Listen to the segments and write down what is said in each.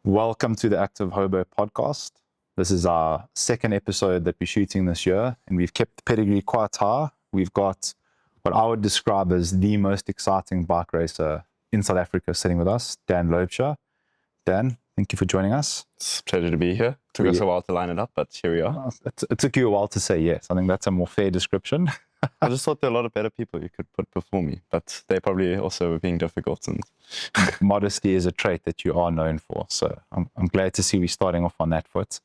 Welcome to the Active Hobo Podcast. This is our second episode that we're shooting this year, and we've kept the pedigree quite high. We've got what I would describe as the most exciting bike racer in South Africa sitting with us, Dan Lobescher. Dan, thank you for joining us. It's a pleasure to be here. Took us a while to line it up, but here we are. It took you a while to say yes. I think that's a more fair description. I just thought there are a lot of better people you could put before me, but they probably also were being difficult. And modesty is a trait that you are known for. So I'm glad to see we're starting off on that foot.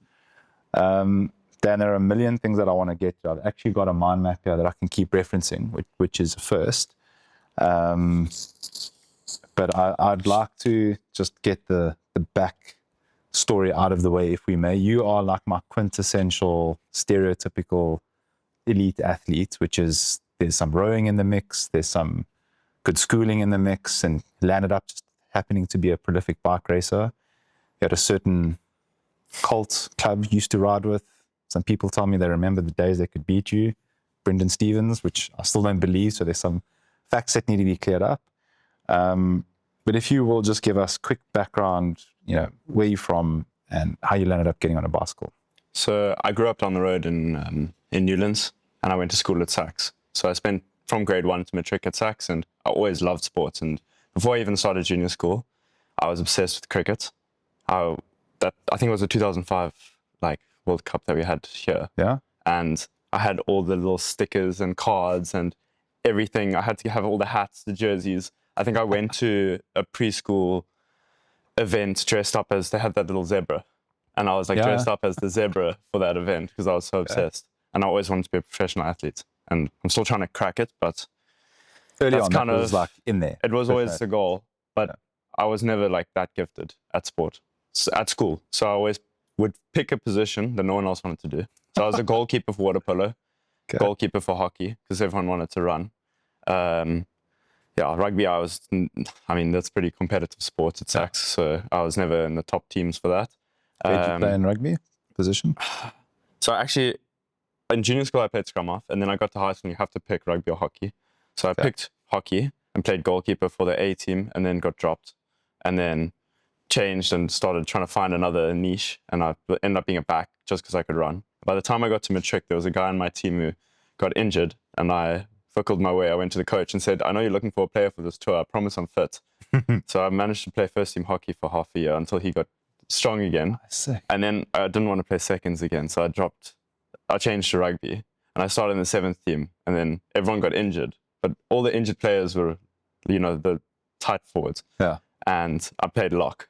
Dan, there are a million things that I want to get to. I've actually got a mind map here that I can keep referencing, which is a first. But I'd like to just get the back story out of the way, if we may. You are like my quintessential, stereotypical elite athlete, which is there's some rowing in the mix, there's some good schooling in the mix, and landed up just happening to be a prolific bike racer. You had a certain cult club you used to ride with. Some people tell me they remember the days they could beat you, Brendan Stevens, which I still don't believe, so there's some facts that need to be cleared up. But if you will just give us quick background, where you're from and how you landed up getting on a bicycle. So I grew up down the road in Newlands, and I went to school at SACS. So I spent from grade 1 to matric at SACS, and I always loved sports. And before I even started junior school, I was obsessed with cricket. I think it was the 2005 World Cup that we had here. Yeah. And I had all the little stickers and cards and everything. I had to have all the hats, the jerseys. I think I went to a preschool event dressed up as, they had that little zebra. And I was dressed up as the zebra for that event because I was so obsessed. And I always wanted to be a professional athlete. And I'm still trying to crack it, but early that's on, kind that of was in there. It was always the goal, but I was never that gifted at sport, at school. So I always would pick a position that no one else wanted to do. So I was a goalkeeper for water polo, goalkeeper for hockey, because everyone wanted to run. Rugby, that's pretty competitive sports at SACS, so I was never in the top teams for that. Did you play in rugby position? So actually, in junior school, I played scrum half, and then I got to high school, and you have to pick rugby or hockey. So I picked hockey and played goalkeeper for the A team, and then got dropped, and then changed and started trying to find another niche, and I ended up being a back just because I could run. By the time I got to matric, there was a guy on my team who got injured, and I fickled my way. I went to the coach and said, I know you're looking for a player for this tour. I promise I'm fit. So I managed to play first team hockey for half a year until he got strong again. And then I didn't want to play seconds again. So I changed to rugby, and I started in the 7th team, and then everyone got injured. But all the injured players were, the tight forwards. Yeah. And I played lock.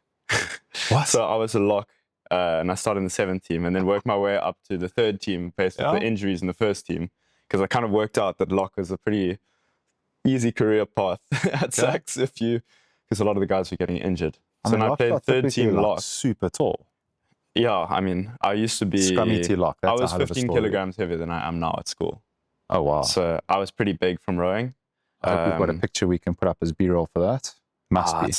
What? So I was a lock, and I started in the 7th team, and then worked my way up to the 3rd team based on the injuries in the 1st team. Because I kind of worked out that lock was a pretty easy career path at SACS because a lot of the guys were getting injured. So I played 3rd team lock. Super tall. Yeah, I used to be scrummy T lock. I was 15 kilograms heavier than I am now at school. Oh wow! So I was pretty big from rowing. I hope we've got a picture we can put up as B-roll for that. Must be.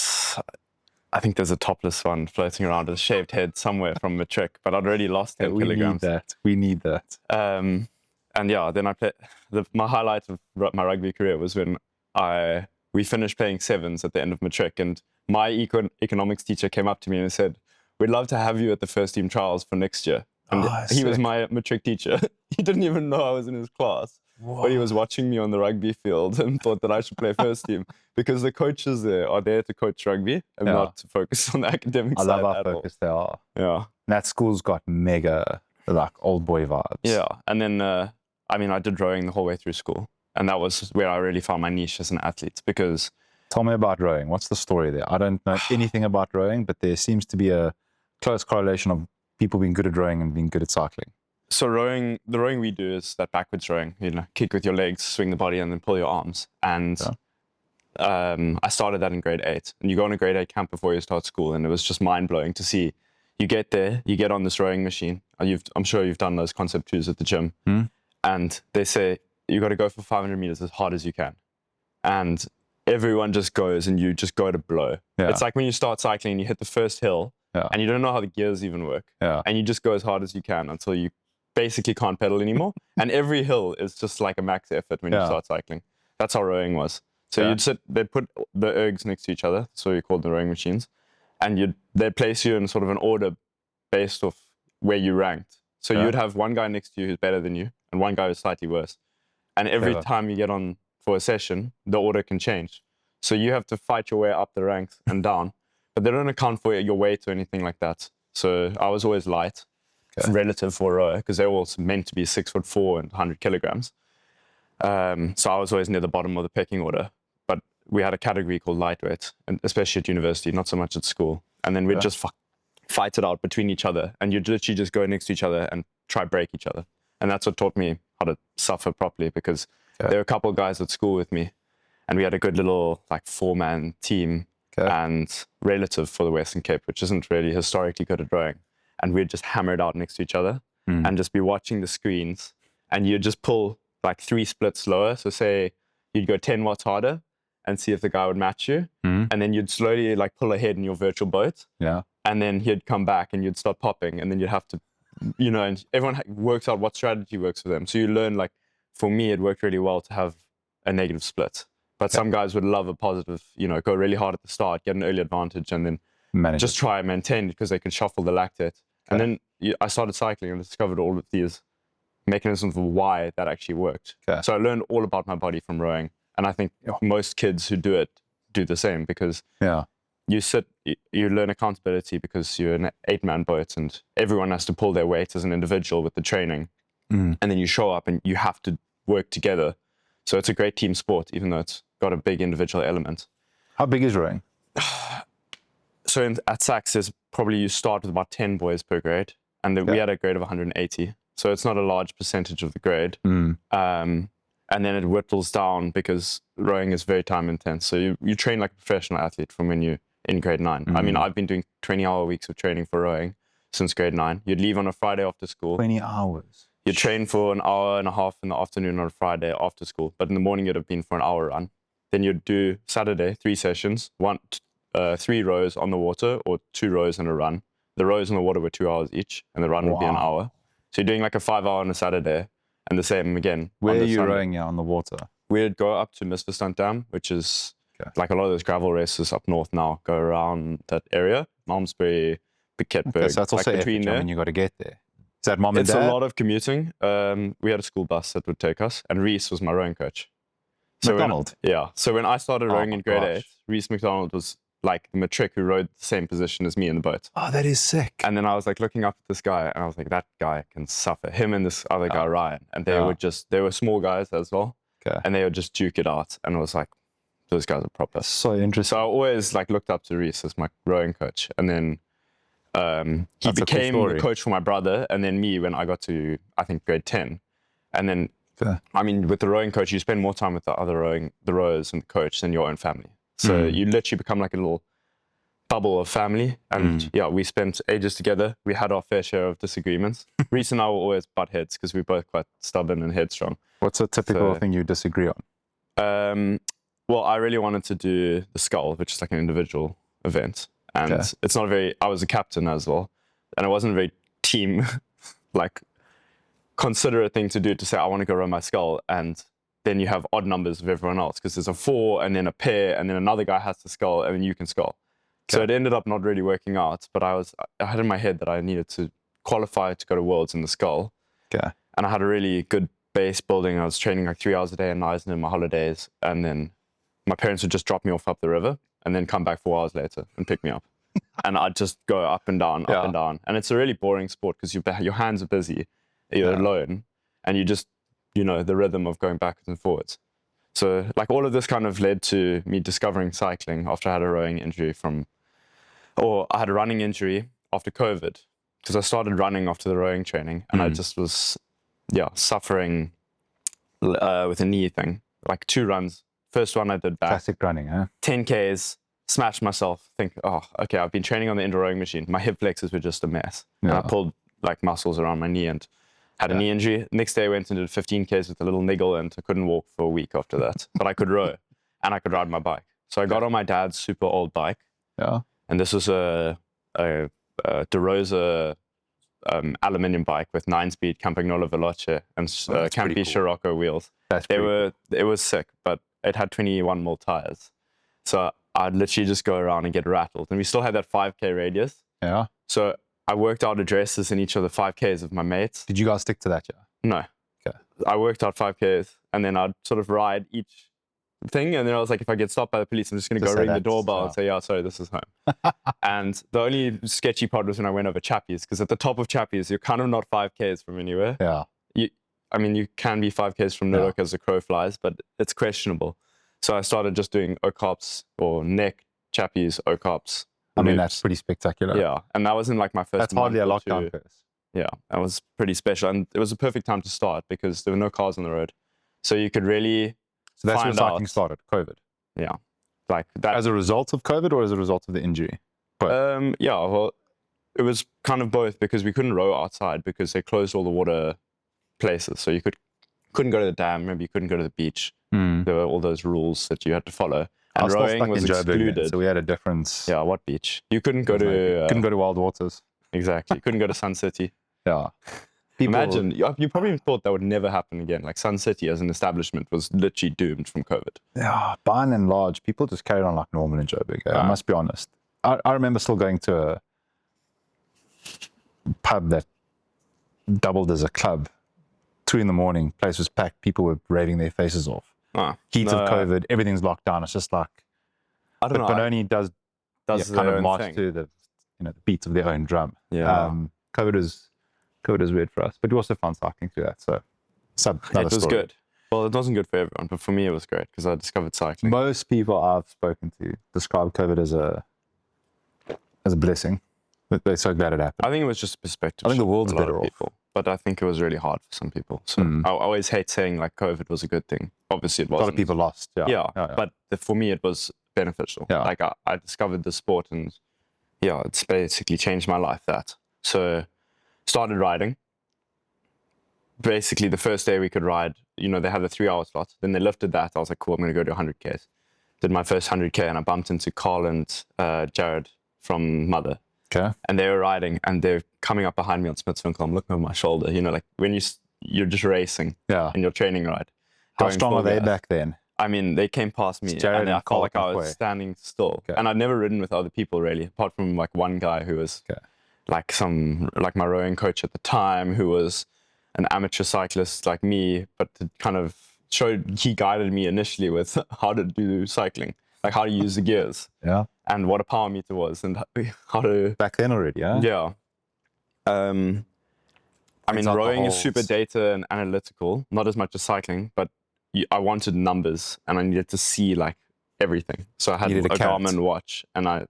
I think there's a topless one floating around with a shaved head somewhere from matric, but I'd already lost 10 kilograms. We need that. And then I played. My highlight of my rugby career was when we finished playing sevens at the end of matric, and my economics teacher came up to me and said, "We'd love to have you at the first team trials for next year." And he was my matric teacher. He didn't even know I was in his class, but he was watching me on the rugby field and thought that I should play first team because the coaches there are there to coach rugby and not to focus on the academic side. I love how focused they are. Yeah, and that school's got mega old boy vibes. Yeah, and then I did rowing the whole way through school, and that was where I really found my niche as an athlete. Because tell me about rowing. What's the story there? I don't know anything about rowing, but there seems to be a close correlation of people being good at rowing and being good at cycling. So the rowing we do is that backwards rowing. Kick with your legs, swing the body, and then pull your arms. And I started that in grade 8. And you go on a grade 8 camp before you start school, and it was just mind blowing to see. You get there, you get on this rowing machine. I'm sure you've done those concept twos at the gym. And they say, you got to go for 500 meters as hard as you can. And everyone just goes and you just go to blow. Yeah. It's like when you start cycling, you hit the first hill and you don't know how the gears even work. Yeah. And you just go as hard as you can until you basically can't pedal anymore. And every hill is just like a max effort when you start cycling. That's how rowing was. So they'd put the ergs next to each other. So you called the rowing machines. and they place you in sort of an order based off where you ranked. So you would have one guy next to you who's better than you, and one guy who's slightly worse. And every time you get on for a session, the order can change. So you have to fight your way up the ranks and down, but they don't account for your weight or anything like that. So I was always light relative for a rower, because they're all meant to be 6'4" and 100 kilograms. So I was always near the bottom of the pecking order. But we had a category called lightweight, and especially at university, not so much at school. And then we'd just fight it out between each other, and you'd literally just go next to each other and try break each other. And that's what taught me how to suffer properly, because there were a couple of guys at school with me, and we had a good little like 4-man team and relative for the Western Cape, which isn't really historically good at rowing. And we'd just hammer it out next to each other and just be watching the screens, and you'd just pull like 3 splits lower. So say you'd go 10 watts harder and see if the guy would match you. And then you'd slowly like pull ahead in your virtual boat. And then he'd come back and you'd start popping, and then you'd have to, and everyone works out what strategy works for them. So you learn, like, for me, it worked really well to have a negative split. But some guys would love a positive, go really hard at the start, get an early advantage, and then just try and maintain it because they can shuffle the lactate. And then I started cycling and discovered all of these mechanisms of why that actually worked. So I learned all about my body from rowing. And I think most kids who do it do the same, because you learn accountability because you're an 8-man boat and everyone has to pull their weight as an individual with the training. And then you show up and you have to work together. So it's a great team sport, even though it's got a big individual element. How big is rowing? So at SACS, you start with about 10 boys per grade, and we had a grade of 180. So it's not a large percentage of the grade. And then it whittles down because rowing is very time intense. So you train like a professional athlete from when you're in grade 9. I mean, I've been doing 20-hour weeks of training for rowing since grade 9. You'd leave on a Friday after school. 20 hours. You'd train for an hour and a half in the afternoon on a Friday after school. But in the morning, you'd have been for an hour run. Then you'd do Saturday, 3 sessions, 3 rows on the water or 2 rows and a run. The rows on the water were 2 hours each, and the run would be an hour. So you're doing like a 5-hour on a Saturday, and the same again. Where are you rowing on the water? We'd go up to Misverstand Dam, which is like a lot of those gravel races up north now go around that area. Malmesbury, Piketberg. So that's also between there. I mean, you got to get there. Is that mom and dad? It's a lot of commuting. We had a school bus that would take us, and Reese was my rowing coach. So McDonald? So when I started rowing in grade 8, Reese McDonald was like the matric who rowed the same position as me in the boat. Oh, that is sick. And then I was like looking up at this guy, and I was like, that guy can suffer. Him and this other guy, Ryan. And they were small guys as well. And they would just duke it out. And I was like, those guys are proper. So interesting. So I always like looked up to Reese as my rowing coach. And then he became the coach for my brother and then me when I got to, I think, grade 10. And then, I mean, with the rowing coach, you spend more time with the rowers and the coach than your own family. So you literally become like a little bubble of family. And we spent ages together. We had our fair share of disagreements. Reese and I were always butt heads because we're both quite stubborn and headstrong. What's a typical thing you disagree on? Well, I really wanted to do the scull, which is like an individual event. And it's not I was a captain as well. And it wasn't a very team, like, considerate thing to do to say, I want to go row my scull. And then you have odd numbers of everyone else because there's a 4 and then a pair and then another guy has to scull and then you can scull. So it ended up not really working out. But I had in my head that I needed to qualify to go to Worlds in the scull. And I had a really good base building. I was training like 3 hours a day in Neisen in my holidays. And then my parents would just drop me off up the river and then come back 4 hours later and pick me up. And I'd just go up and down, up and down. And it's a really boring sport because your hands are busy, you're alone, and you just, the rhythm of going backwards and forwards. So like all of this kind of led to me discovering cycling after I had a rowing injury I had a running injury after COVID because I started running after the rowing training and I just was, suffering with a knee thing, like 2 runs. First one I did back. Classic running, huh? 10 Ks, smashed myself, think, I've been training on the indoor rowing machine. My hip flexors were just a mess. And I pulled like muscles around my knee and had a knee injury. Next day I went and did 15 Ks with a little niggle and I couldn't walk for a week after that. But I could row and I could ride my bike. So I got on my dad's super old bike. And this was a DeRosa aluminium bike with 9-speed Campagnolo Veloce and Campi cool. Scirocco wheels. It was sick, but it had 21 mil tires. So I'd literally just go around and get rattled. And we still had that 5K radius. Yeah. So I worked out addresses in each of the 5Ks of my mates. Did you guys stick to that? Yeah. No. Okay. I worked out 5Ks and then I'd sort of ride each thing. And then I was like, if I get stopped by the police, I'm just going to go ring the doorbell and say, yeah, sorry, this is home. And the only sketchy part was when I went over Chappies, because at the top of Chappies, you're kind of not 5Ks from anywhere. Yeah. You can be 5Ks from Newark as the crow flies, but it's questionable. So I started just doing O-cops or neck, Chappies, O-cops. I mean, that's pretty spectacular. Yeah. And that wasn't like my first That's hardly a lockdown course. Yeah, that was pretty special. And it was a perfect time to start because there were no cars on the road. So you could really So that's when cycling started, COVID. Yeah. Like that. As a result of COVID or as a result of the injury? Yeah, well, it was kind of both because we couldn't row outside because they closed all the water places. So you couldn't go to the dam, maybe you couldn't go to the beach. There were all those rules that you had to follow. And rowing was excluded. So we had a difference. Yeah, what beach? You couldn't go to... couldn't go to Wild Waters. Exactly. You couldn't go to Sun City. Yeah. Imagine, you probably thought that would never happen again. Like Sun City as an establishment was literally doomed from COVID. Yeah, by and large, people just carried on like normal in Joburg. I must be honest. I remember still going to a pub that doubled as a club. 2 a.m, place was packed. People were raving their faces off. Heat of COVID, everything's locked down. It's just like, I don't know. Benoni does kind of march to the the beats of their own drum. Yeah. COVID is weird for us, but we also found cycling through that. So it was good. Well, it wasn't good for everyone, but for me it was great because I discovered cycling. Most people I've spoken to describe COVID as a blessing. They're so glad it happened. I think it was just perspective. I think the world's better off. But I think it was really hard for some people. So I always hate saying like COVID was a good thing. Obviously it wasn't. A lot of people lost. Yeah. But for me it was beneficial. Yeah. Like I discovered the sport and it's basically changed my life that. So started riding. Basically the first day we could ride, they had the 3-hour slot. Then they lifted that. I was like, cool, I'm going to go to 100Ks. Did my first 100K and I bumped into Carl and Jared from Mother. Okay. And they were riding and they're coming up behind me on Smithsvinkel. I'm looking over my shoulder, like when you're just racing in your training ride. How strong are they back then? I mean, they came past me and I felt like I was standing still. Okay. And I'd never ridden with other people really, apart from like one guy who was like my rowing coach at the time, who was an amateur cyclist like me, but he guided me initially with how to do cycling, like how to use the gears. Yeah. And what a power meter was and how to... Back then already, yeah? Yeah. I mean, rowing is super data and analytical, not as much as cycling, but I wanted numbers and I needed to see like everything. So I had a Garmin watch and I'd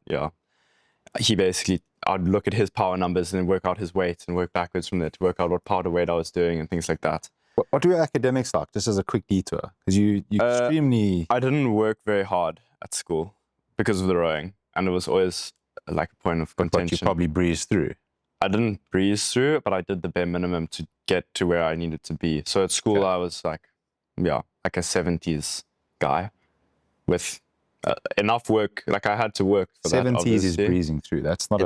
look at his power numbers and then work out his weight and work backwards from there to work out what power to weight I was doing and things like that. What were your academics like, just as a quick detour? Because you extremely... I didn't work very hard at school because of the rowing, and it was always like a point of contention. But you probably breezed through. I didn't breeze through it, but I did the bare minimum to get to where I needed to be. So at school, I was like a 70s guy with enough work. Like I had to work for 70s that. 70s is breezing through. That's not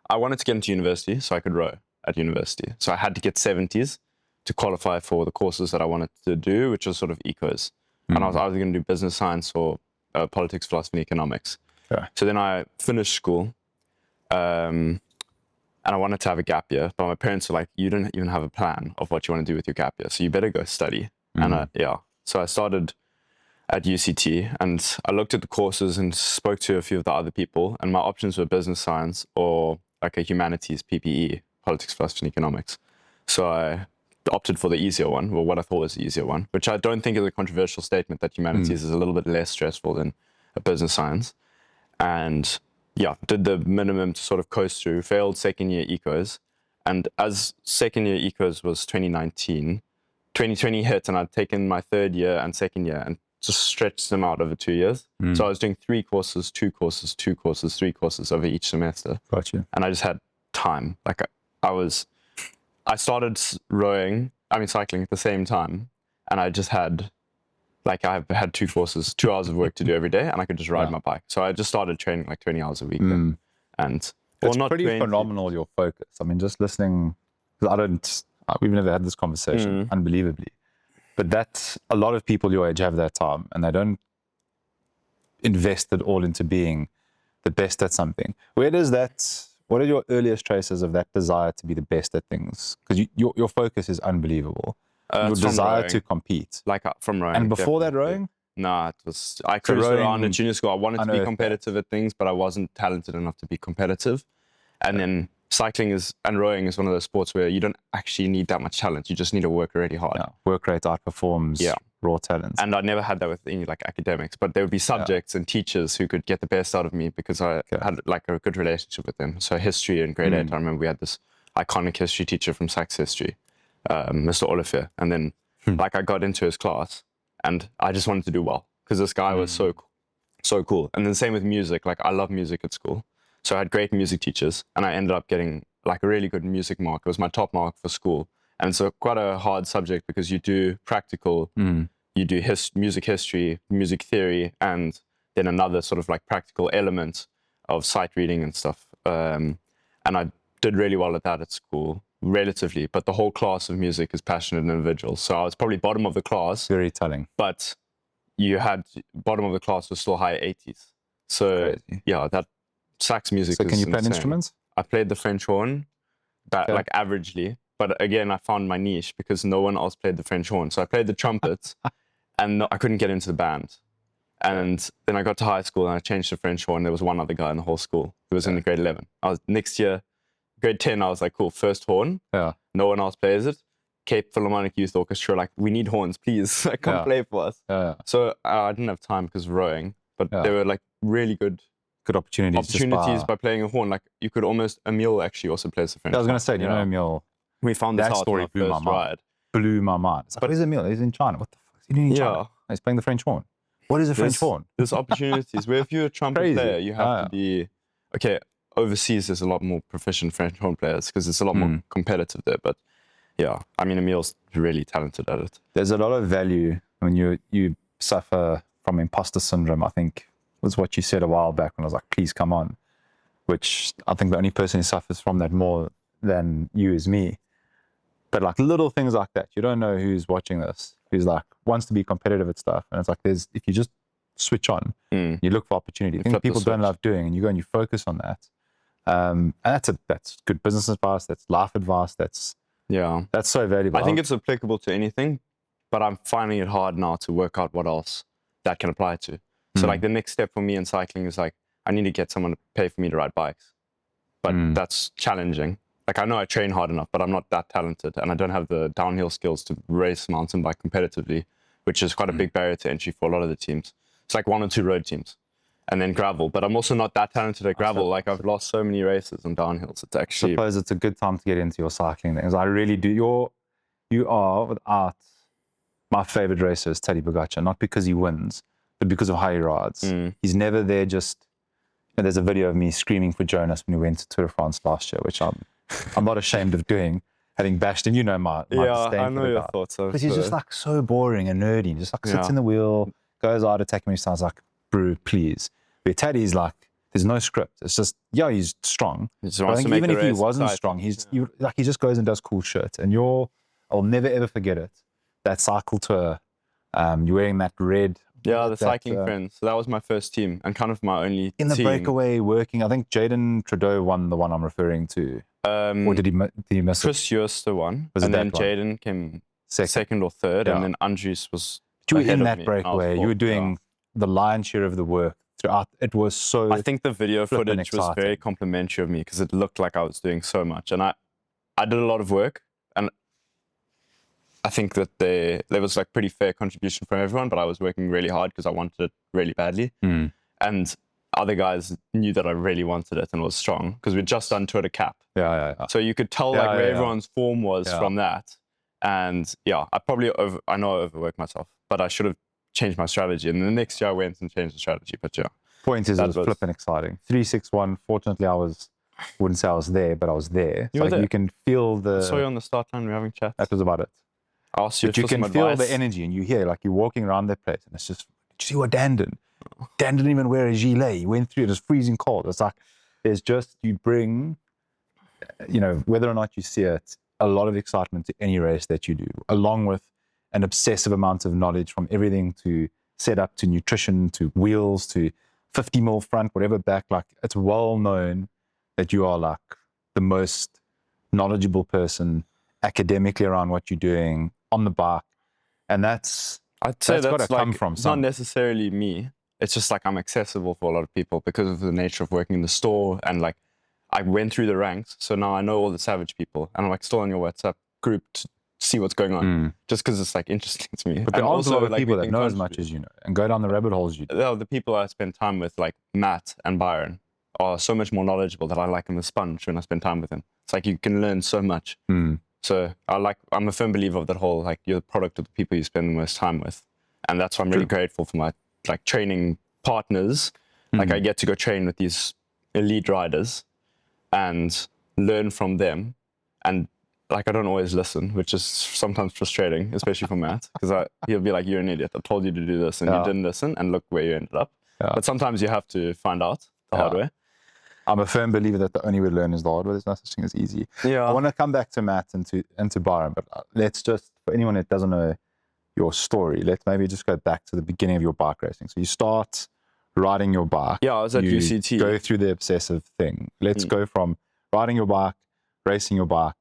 I wanted to get into university so I could row at university. So I had to get 70s to qualify for the courses that I wanted to do, which was sort of ecos. And I was either going to do business science or politics, philosophy, and economics. Okay. So then I finished school and I wanted to have a gap year, but my parents were like, you don't even have a plan of what you want to do with your gap year, so you better go study. And so I started at UCT and I looked at the courses and spoke to a few of the other people, and my options were business science or like a humanities PPE, politics, philosophy, and economics. So I opted for the easier one, or what I thought was the easier one, which I don't think is a controversial statement, that humanities is a little bit less stressful than a business science. And did the minimum to sort of coast through, failed second year ecos. And as second year ecos was 2019, 2020 hit and I'd taken my third year and second year and just stretched them out over 2 years. So I was doing 3 courses, 2 courses, 2 courses, 3 courses over each semester. Gotcha. And I just had time. Like I started cycling at the same time, and I just had, I had 2 courses, 2 hours of work to do every day, and I could just ride my bike. So I just started training like 20 hours a week. And it's pretty phenomenal, your focus. I mean, just listening, we've never had this conversation, unbelievably. But that's, a lot of people your age have that time, and they don't, invested all into being the best at something. What are your earliest traces of that desire to be the best at things? Because your focus is unbelievable. Your It's from desire rowing. to compete. Like from rowing. And before that definitely. rowing? Nah, it was, I cruised around at junior school. I wanted to be unearthed competitive at things, but I wasn't talented enough to be competitive. And then cycling and rowing is one of those sports where you don't actually need that much talent. You just need to work really hard. Yeah. Work rate outperforms raw talent. And I never had that with any like academics, but there would be subjects and teachers who could get the best out of me because I had like a good relationship with them. So history in grade 8, I remember we had this iconic history teacher from SACS history, Mr. Lobescher. And then like I got into his class and I just wanted to do well because this guy was so cool. And then same with music. Like I love music at school. So I had great music teachers and I ended up getting like a really good music mark. It was my top mark for school. And so quite a hard subject because you do practical, you do music history, music theory, and then another sort of like practical element of sight reading and stuff. And I did really well at that at school, relatively. But the whole class of music is passionate individuals. So I was probably bottom of the class. Very telling. But you had bottom of the class was still high 80s. So yeah, that sax music So is can you play an insane. instrument? I played the French horn, like averagely. But again, I found my niche because no one else played the French horn. So I played the trumpet and I couldn't get into the band. And then I got to high school and I changed to French horn. There was one other guy in the whole school who was in grade 11. Next year, grade 10, I was like, cool, first horn. Yeah. No one else plays it. Cape Philharmonic Youth Orchestra, like, we need horns, please. Come play for us. So I didn't have time because of rowing, but there were like really good opportunities by playing a horn. Like you could almost, Emil actually also plays the French horn. I was going to say, you know, Emil, we found this that out story on blew our my first mind. ride. Blew my mind. It's like, where's Emil? He's in China. What the fuck is he doing in China? He's playing the French horn. What is a French horn? There's opportunities where if you're a trumpet player, you have to be, okay, overseas there's a lot more proficient French horn players because it's a lot more competitive there. But yeah, I mean, Emil's really talented at it. There's a lot of value when you suffer from imposter syndrome, I think was what you said a while back when I was like, please come on, which I think the only person who suffers from that more than you is me. But like little things like that, you don't know who's watching this, who's like wants to be competitive at stuff. And it's like, if you just switch on, you look for opportunity. Things people don't love doing and you go and you focus on that. And that's good business advice. That's life advice. That's so valuable. I think it's applicable to anything, but I'm finding it hard now to work out what else that can apply to. So like the next step for me in cycling is like, I need to get someone to pay for me to ride bikes, but that's challenging. Like I know I train hard enough, but I'm not that talented and I don't have the downhill skills to race mountain bike competitively, which is quite a big barrier to entry for a lot of the teams. It's like 1 or 2 road teams and then gravel, but I'm also not that talented at gravel. Like I've lost so many races on downhills. It's actually... I suppose it's a good time to get into your cycling things. I really do. You are, without my favorite racer is Tadej Pogačar, not because he wins, but because of how he rides. He's never there just... And there's a video of me screaming for Jonas when we went to Tour de France last year, which I'm not ashamed of doing, having bashed him. You know my disdain I know for the your guy. thoughts. Because he's just like so boring and nerdy. He just like sits in the wheel, goes out attacking me. Sounds like, bro, please. But Taddy's like, there's no script. It's just, he's strong. But I think even if he wasn't strong, he just goes and does cool shit. And I'll never ever forget it. That cycle tour, you're wearing that red. Yeah, the cycling friends. So that was my first team and kind of my only team. In the breakaway working, I think Jaden Trudeau won the one I'm referring to. Or did he miss it? Chris Joster won. And then Jaden came second or third. And then Andries was you were in that breakaway. You were doing the lion's share of the work throughout. It was so I think the video footage was very complimentary of me because it looked like I was doing so much. And I did a lot of work. And I think that there was like pretty fair contribution from everyone, but I was working really hard because I wanted it really badly. And other guys knew that I really wanted it and was strong because we'd just done Tour de Cap. So you could tell where everyone's form was from that. And I I know I overworked myself, but I should have changed my strategy. And the next year I went and changed the strategy. But point is, it was flipping exciting. 361. Fortunately, wouldn't say I was there, but I was there. You were there. You can feel I saw you on the start line. We were having chats. That was about it. But you can feel the energy, and you hear like you're walking around that place, and it's just. Did you see what Dan did? Dan didn't even wear a gilet. He went through it. It was freezing cold. It's like you bring, whether or not you see it, a lot of excitement to any race that you do, along with an obsessive amount of knowledge from everything to setup to nutrition to wheels to 50 mil front, whatever back. Like, it's well known that you are like the most knowledgeable person academically around what you're doing on the bike. And I'd say that's got to like, come from it's not necessarily me. It's just like I'm accessible for a lot of people because of the nature of working in the store, and like I went through the ranks, so now I know all the Savage people, and I'm like still on your WhatsApp group to see what's going on, just because it's like interesting to me. But there and are also, a lot of like, people we that can know as much contribute. as you know and go down the rabbit holes you do. The people I spend time with, like Matt and Byron, are so much more knowledgeable that I like them a sponge when I spend time with them. It's like you can learn so much. So I'm a firm believer of that whole, like, you're the product of the people you spend the most time with. And that's why I'm really grateful for my like training partners. Like, I get to go train with these elite riders and learn from them. And like, I don't always listen, which is sometimes frustrating, especially for Matt, because he'll be like, you're an idiot. I told you to do this and you didn't listen, and look where you ended up. But sometimes you have to find out the hard way. I'm a firm believer that the only way to learn is the hard way. There's no such thing as easy. I want to come back to Matt and to Byron, but let's just, for anyone that doesn't know your story, let's maybe just go back to the beginning of your bike racing. So you start riding your bike. Yeah, I was at UCT. Go through the obsessive thing. Let's go from riding your bike, racing your bike,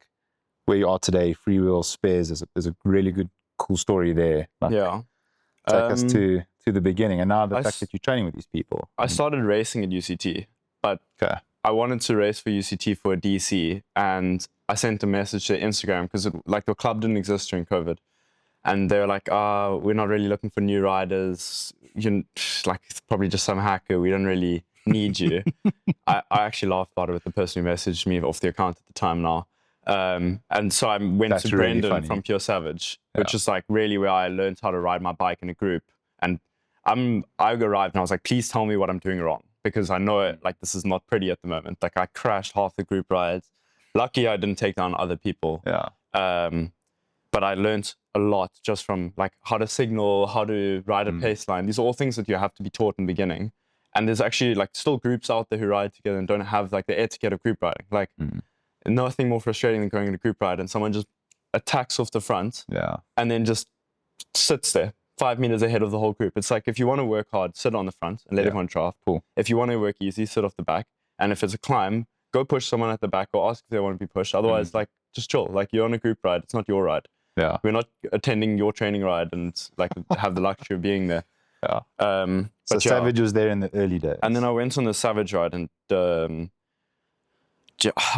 where you are today. Freewheel spares is a really good, cool story there. Like, take us to the beginning, and now the fact that you're training with these people. I started racing at UCT, but I wanted to race for UCT for a DC, and I sent a message to Instagram because like the club didn't exist during COVID, and they were like, we're not really looking for new riders. You're like probably just some hacker. We don't really need you. I actually laughed about it with the person who messaged me off the account at the time now. And so I went to Brendan from Pure Savage, which is like really where I learned how to ride my bike in a group. And I arrived and I was like, please tell me what I'm doing wrong, because I know it, like, this is not pretty at the moment. Like, I crashed half the group rides. Lucky I didn't take down other people. But I learned a lot just from like how to signal, how to ride a pace line. These are all things that you have to be taught in the beginning. And there's actually like still groups out there who ride together and don't have like the etiquette of group riding. Like, nothing more frustrating than going in a group ride and someone just attacks off the front and then just sits there 5 meters ahead of the whole group. It's like, if you want to work hard, sit on the front and let everyone draft. If you want to work easy, sit off the back. And if it's a climb, go push someone at the back or ask if they want to be pushed. Otherwise, like, just chill. Like, you're on a group ride. It's not your ride. We're not attending your training ride and like have the luxury of being there. So Savage was there in the early days. And then I went on the Savage ride, and I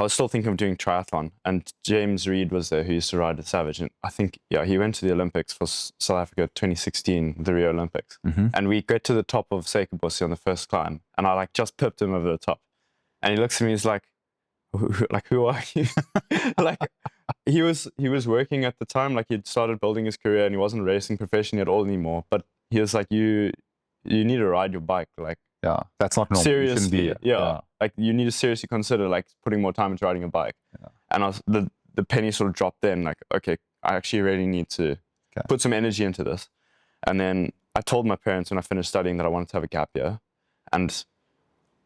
was still thinking of doing triathlon, and James Reed was there, who used to ride at Savage, and I think he went to the Olympics for South Africa 2016, the Rio Olympics, and we get to the top of Scarborough on the first climb, and I like just pipped him over the top, and he looks at me, he's like, who are you? Like, he was working at the time, like he'd started building his career, and he wasn't racing professionally at all anymore, but he was like, you need to ride your bike, like, that's not normal. Seriously, like, you need to seriously consider like putting more time into riding a bike. And the penny sort of dropped then, like, okay, I actually really need to put some energy into this. And then I told my parents when I finished studying that I wanted to have a gap year, and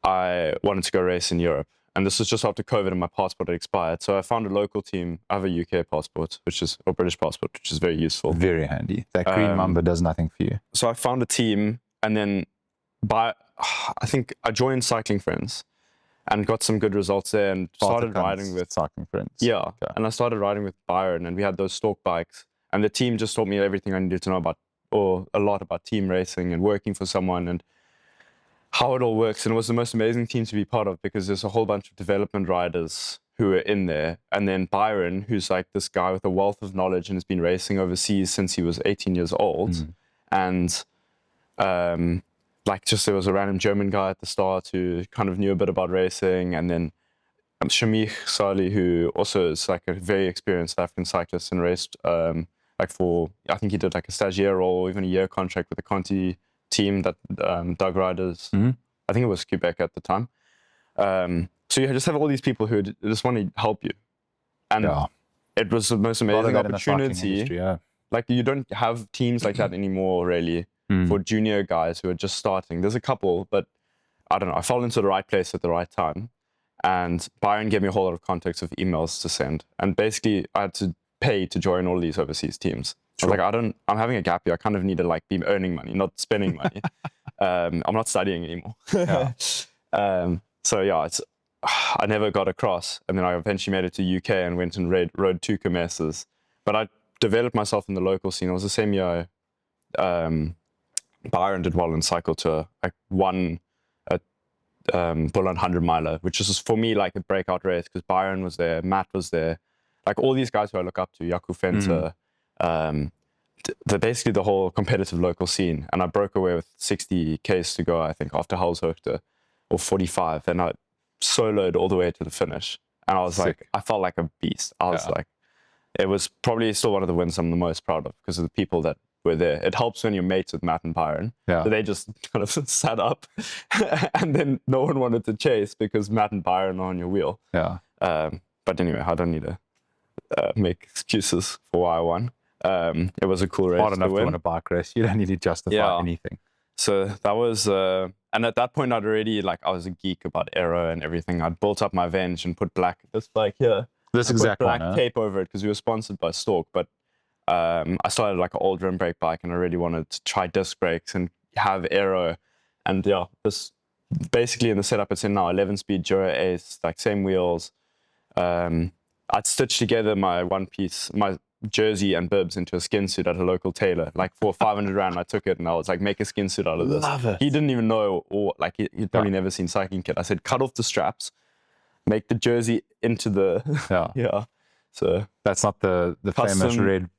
I wanted to go race in Europe. And this was just after COVID and my passport had expired. So I found a local team. I have a UK passport, or British passport, which is very useful. Very handy. That green number does nothing for you. So I found a team, and then I think I joined Cycling Friends and got some good results there, and started riding with Cycling Friends. And I started riding with Byron, and we had those stalk bikes, and the team just taught me everything I needed to know about, or a lot about team racing and working for someone and how it all works. And it was the most amazing team to be part of, because there's a whole bunch of development riders who are in there, and then Byron, who's like this guy with a wealth of knowledge and has been racing overseas since he was 18 years old. And like, just there was a random German guy at the start who kind of knew a bit about racing, and then Shamikh Salih, who also is like a very experienced African cyclist and raced like for, I think he did like a stagiaire role or even a year contract with the Conti team that Doug riders. I think it was Quebec at the time. So you just have all these people who just want to help you, and it was the most amazing opportunity. Like, you don't have teams like that anymore, really. For junior guys who are just starting. There's a couple, but I don't know. I fell into the right place at the right time. And Byron gave me a whole lot of contacts of emails to send. And basically, I had to pay to join all these overseas teams. I was like, I'm having a gap year. I kind of need to like be earning money, not spending money. I'm not studying anymore. Yeah. So yeah, I never got across, and then I eventually made it to UK and went and rode 2 kermesses. But I developed myself in the local scene. It was the same year Byron did well in cycle tour. I won a Bull 100 miler, which was for me like a breakout race because Byron was there, Matt was there, like all these guys who I look up to, Jaco Venter, basically the whole competitive local scene. And I broke away with 60 Ks to go, I think, after Halshoogte, or 45, and I soloed all the way to the finish. And I was like, I felt like a beast. I was like, it was probably still one of the wins I'm the most proud of because of the people that were there. It helps when you're mates with Matt and Byron. Yeah. So they just kind of sat up and then no one wanted to chase because Matt and Byron are on your wheel. Yeah. But anyway, I don't need to make excuses for why I won. It was a cool race. Hard enough to win a bike race. You don't need to justify anything. So that was, and at that point I'd already, like, I was a geek about Aero and everything. I'd built up my Venge and put this bike here. This exact black one, tape over it because we were sponsored by Stork. But I started like an old rim brake bike and I really wanted to try disc brakes and have Aero. And yeah, this basically in the setup it's in now, 11-speed Jura Ace, like same wheels. I'd stitched together my my jersey and bibs into a skin suit at a local tailor. Like for 500 rand, I took it and I was like, make a skin suit out of this. Love it. He didn't even know, or like he'd probably never seen cycling kit. I said, cut off the straps, make the jersey into the So that's not the famous red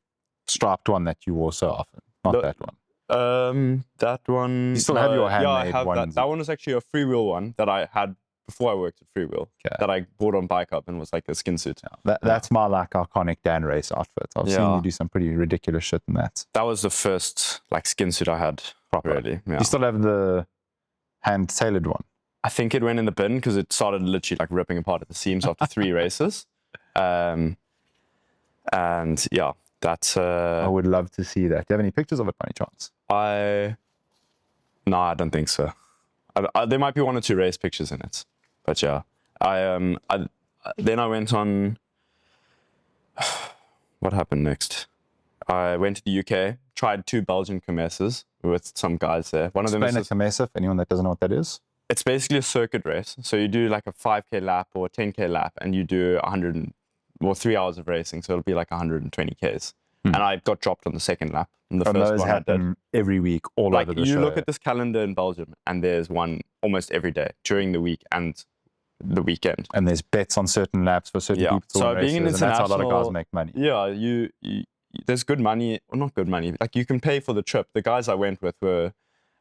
striped one that you wore so often. Not that one. That one. You still have your handmade I have ones. that one was actually a Freewheel one that I had before I worked at Freewheel, that I bought on Bike Up and was like a skin suit. That's my like iconic Dan race outfit. I've seen you do some pretty ridiculous shit in that. That was the first like skin suit I had. Proper. Really. Yeah. You still have the hand tailored one? I think it went in the bin because it started literally like ripping apart at the seams after 3 races. And yeah, that's. I would love to see that. Do you have any pictures of it by any chance? No, I don't think so. There might be 1 or 2 race pictures in it. But yeah, then I went on, what happened next? I went to the UK, tried 2 Belgian kermesses with some guys there. One of them is a kermesse for anyone that doesn't know what that is. It's basically a circuit race. So you do like a 5K lap or a 10K lap and you do 3 hours of racing. So it'll be like 120 Ks. And I got dropped on the second lap. And the first those one happen every week all over the show. You look at this calendar in Belgium and there's one almost every day during the week and the weekend. And there's bets on certain laps for certain people. So being an international, and that's how a lot of guys make money. Yeah, you there's good money, well not good money, like you can pay for the trip. The guys I went with were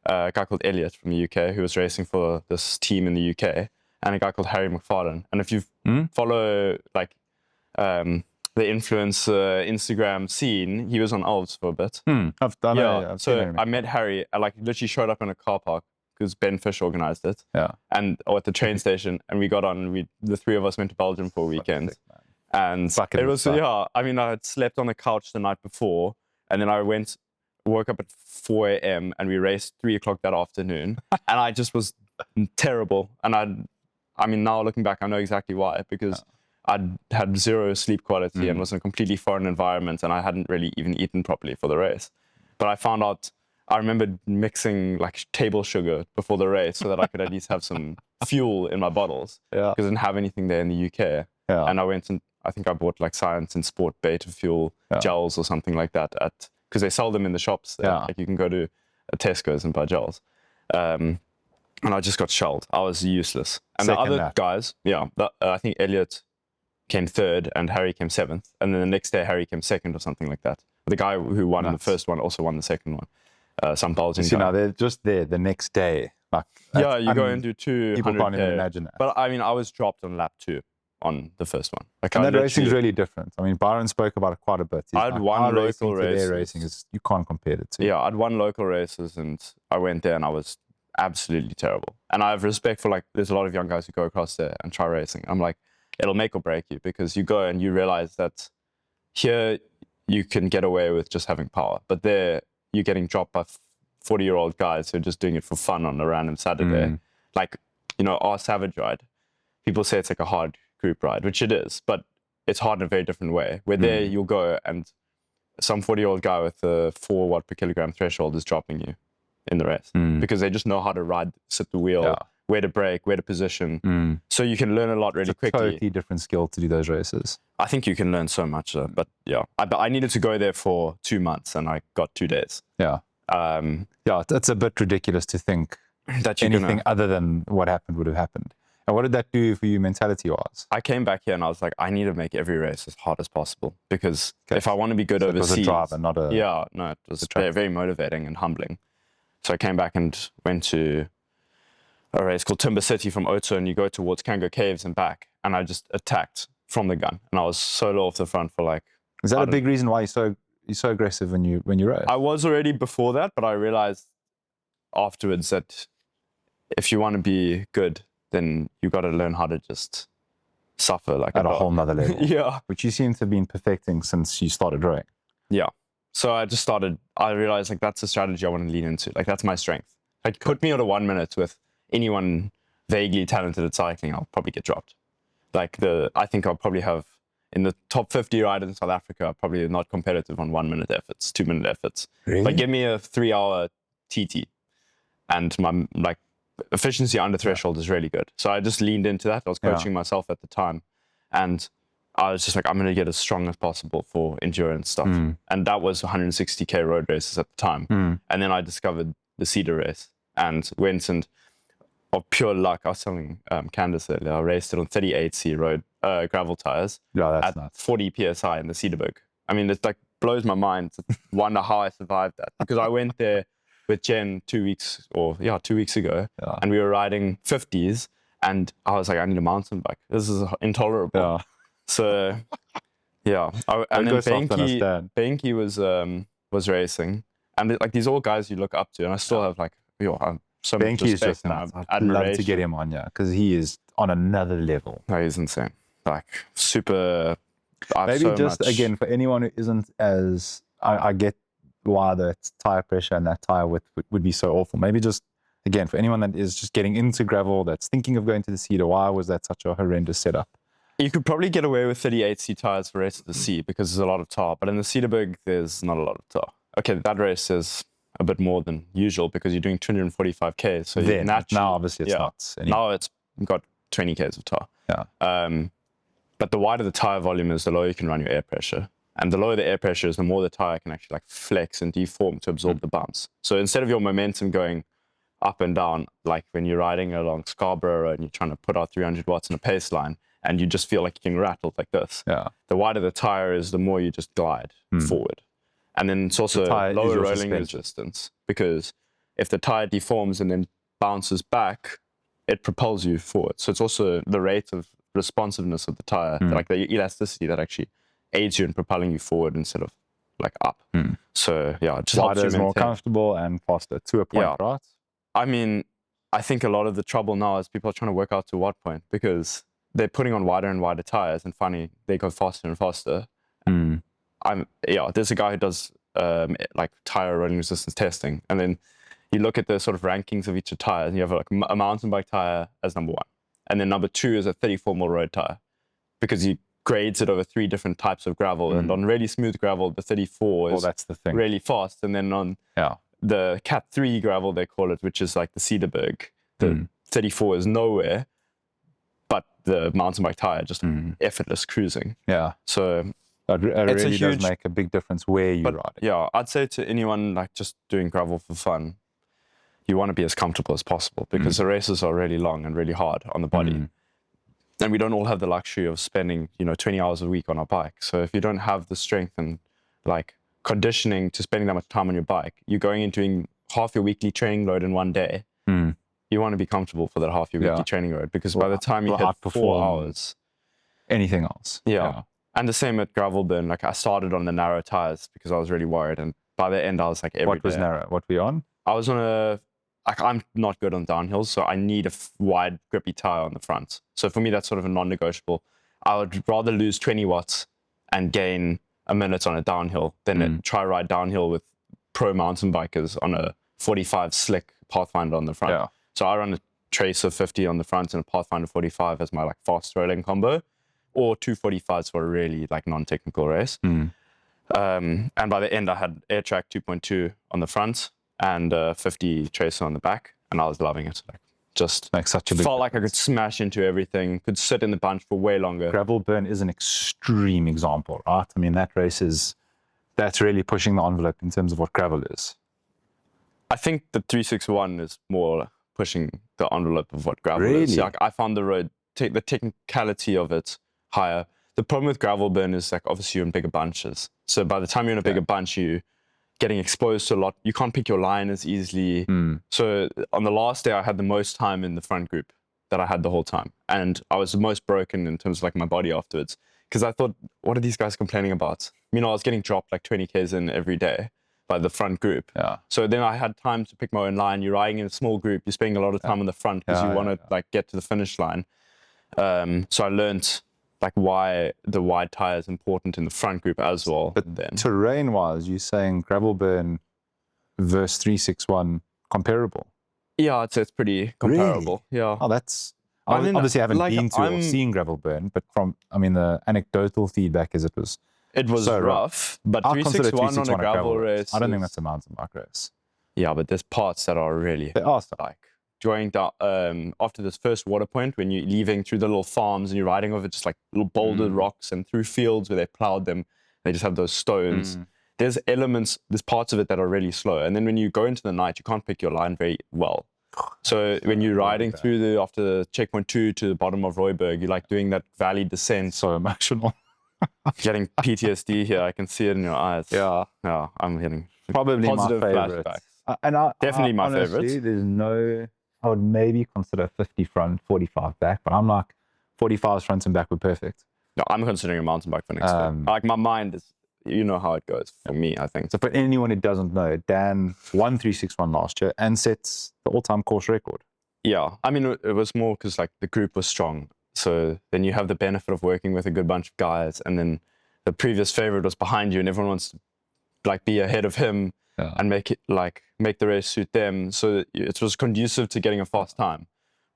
a guy called Elliot from the UK who was racing for this team in the UK and a guy called Harry McFarlane. And if you follow like the influencer Instagram scene, he was on Elves for a bit. I've done it. So I met Harry. I like literally showed up in a car park because Ben Fish organized it. Yeah. And at the train station, and we got on. The 3 of us went to Belgium for a weekend, and it was I mean, I had slept on the couch the night before, and then I woke up at 4 a.m. and we raced 3 o'clock that afternoon, and I just was terrible. And I mean, now looking back, I know exactly why because. I'd had 0 sleep quality and was in a completely foreign environment and I hadn't really even eaten properly for the race. But I found out, I remembered mixing like table sugar before the race so that I could at least have some fuel in my bottles. Yeah. Because I didn't have anything there in the UK. Yeah. And I went and I think I bought like Science and Sport Beta Fuel gels or something like that because they sell them in the shops there. Like you can go to a Tesco's and buy gels. And I just got shelled. I was useless. And the other guys, I think Elliot came 3rd and Harry came 7th. And then the next day, Harry came 2nd or something like that. The guy who won the first one also won the second one. Some Belgian guy. Now they're just there the next day. Like, you go and do 200K. People can't even imagine that. But I mean, I was dropped on lap 2 on the first one. Like, and that racing is really different. I mean, Byron spoke about it quite a bit. I had one local race. Their racing is, you can't compare it to. Yeah, I had 1 local races and I went there and I was absolutely terrible. And I have respect for like, there's a lot of young guys who go across there and try racing. I'm like, it'll make or break you because you go and you realize that here you can get away with just having power, but there you're getting dropped by 40-year-old guys who are just doing it for fun on a random Saturday. Like, our Savage ride, people say it's like a hard group ride, which it is, but it's hard in a very different way. Where there you'll go and some 40-year-old guy with a 4 watt per kilogram threshold is dropping you in the race because they just know how to sit the wheel, where to brake, where to position. So you can learn a lot really quickly. Totally different skill to do those races. I think you can learn so much, but yeah, I needed to go there for 2 months and I got 2 days. Yeah. It's a bit ridiculous to think that anything other than what happened would have happened. And what did that do for you mentality-wise? I came back here and I was like, I need to make every race as hard as possible because if I want to be good overseas... It was a driver, not a... Yeah, no, it was very motivating and humbling. So I came back and went to a race called Timber City from Oto, and you go towards Kango Caves and back, and I just attacked from the gun. And I was solo off the front for like... Is that a big reason why you're so aggressive when you race? I was already before that, but I realized afterwards that if you want to be good, then you got to learn how to just suffer like at a whole nother level. Yeah. Which you seem to have been perfecting since you started rowing. Yeah. So I realized like that's a strategy I want to lean into. Like that's my strength. Like put me on a 1 minute with anyone vaguely talented at cycling, I'll probably get dropped. I think I'll probably have in the top 50 riders in South Africa, probably not competitive on 1 minute efforts, 2 minute efforts. Really? Like give me a 3 hour TT and my efficiency under threshold is really good. So I just leaned into that. I was coaching myself at the time and I was just like, I'm going to get as strong as possible for endurance stuff. And that was 160K road races at the time. And then I discovered the Cedar race and went and of pure luck, I was telling Candace earlier, I raced it on 38C road gravel tires at nuts. 40 PSI in the Cedarburg. I mean, it like blows my mind to wonder how I survived that because I went there with Jen 2 weeks ago and we were riding 50s and I was like, I need a mountain bike. This is intolerable. Yeah. So, yeah. And then Benki was racing and like these all guys you look up to and I still have like, so much respect and I'd love to get him on, because he is on another level. No, he's insane. Like super. Maybe just again for anyone who isn't as I get why the tire pressure and that tire width would be so awful. Maybe just again for anyone that is just getting into gravel, that's thinking of going to the Cedar, why was that such a horrendous setup? You could probably get away with 38C tires for the rest of the C because there's a lot of tar, but in the Cedarburg there's not a lot of tar. Okay, that race is a bit more than usual because you're doing 245K. So now obviously it's not anymore. Now it's got 20Ks of tar. Yeah. But the wider the tire volume is, the lower you can run your air pressure. And the lower the air pressure is, the more the tire can actually like flex and deform to absorb the bumps. So instead of your momentum going up and down, like when you're riding along Scarborough and you're trying to put out 300 watts in a pace line and you just feel like you're getting rattled like this. Yeah. The wider the tire is, the more you just glide forward. And then it's also lower rolling resistance because if the tire deforms and then bounces back, it propels you forward. So it's also the rate of responsiveness of the tire, like the elasticity that actually aids you in propelling you forward instead of like up. So yeah, it just wider is more comfortable and faster to a point, right? I mean, I think a lot of the trouble now is people are trying to work out to what point because they're putting on wider and wider tires and finally they go faster and faster. There's a guy who does like tire rolling resistance testing, and then you look at the sort of rankings of each tire, and you have like a mountain bike tire as number 1, and then number 2 is a 34 mil road tire, because he grades it over 3 different types of gravel, and on really smooth gravel, the 34 is that's the thing. Really fast, and then on the Cat 3 gravel they call it, which is like the Cedarburg, the 34 is nowhere, but the mountain bike tire just effortless cruising. Yeah. So it really does make a big difference where you ride it. Yeah, I'd say to anyone like just doing gravel for fun, you want to be as comfortable as possible because the races are really long and really hard on the body. And we don't all have the luxury of spending, 20 hours a week on our bike. So if you don't have the strength and like conditioning to spending that much time on your bike, you're going and doing half your weekly training load in one day. You want to be comfortable for that half your weekly training load because by the time you hit 4 hours, anything else. Yeah. And the same at gravel burn. Like I started on the narrow tires because I was really worried, and by the end I was like What was narrow? What were you on? I was on I'm not good on downhills, so I need a wide grippy tire on the front. So for me that's sort of a non-negotiable. I would rather lose 20 watts and gain a minute on a downhill than try ride downhill with pro mountain bikers on a 45 slick Pathfinder on the front. Yeah. So I run a Tracer 50 on the front and a Pathfinder 45 as my like fast rolling combo, or 245s for a really like non-technical race. And by the end, I had air track 2.2 on the front and 50 tracer on the back, and I was loving it. Like, just Like such a big felt like I could smash into everything, could sit in the bunch for way longer. Gravel burn is an extreme example, right? I mean, that's really pushing the envelope in terms of what gravel is. I think the 361 is more pushing the envelope of what gravel is. Really? Like, I found the road, the technicality of it higher. The problem with gravel burn is like obviously you're in bigger bunches. So by the time you're in a bigger bunch, you're getting exposed to a lot. You can't pick your line as easily. So on the last day, I had the most time in the front group that I had the whole time. And I was the most broken in terms of like my body afterwards. Because I thought, what are these guys complaining about? I was getting dropped like 20 Ks in every day by the front group. So then I had time to pick my own line. You're riding in a small group. You're spending a lot of time on the front because you want to like get to the finish line. So I learned like why the wide tire is important in the front group as well. But then terrain-wise, you're saying gravel burn versus 361 comparable? Yeah, I'd say it's pretty comparable. Really? Yeah. Oh, that's... Obviously, I haven't been to or seen gravel burn, but from, the anecdotal feedback is it was so rough. But 361 on a gravel race. I don't think that's a mountain bike race. Yeah, but there's parts that are really like going down after this first water point when you're leaving through the little farms and you're riding over just like little bouldered rocks and through fields where they plowed them. They just have those stones. There's parts of it that are really slow. And then when you go into the night, you can't pick your line very well. So when you're riding through after the checkpoint 2 to the bottom of Royberg, you're like doing that valley descent. So emotional. Getting PTSD here. I can see it in your eyes. Yeah, I'm getting probably positive my favorite. Flashbacks. Definitely my favorite. There's I would maybe consider 50 front, 45 back, but I'm like 45 front and back were perfect. No, I'm considering a mountain bike for next year. Like my mind is, you know how it goes for me, I think. So for anyone who doesn't know, Dan won 361 last year and sets the all-time course record. Yeah, it was more because like the group was strong. So then you have the benefit of working with a good bunch of guys, and then the previous favorite was behind you, and everyone wants to like be ahead of him and make the race suit them. So it was conducive to getting a fast time.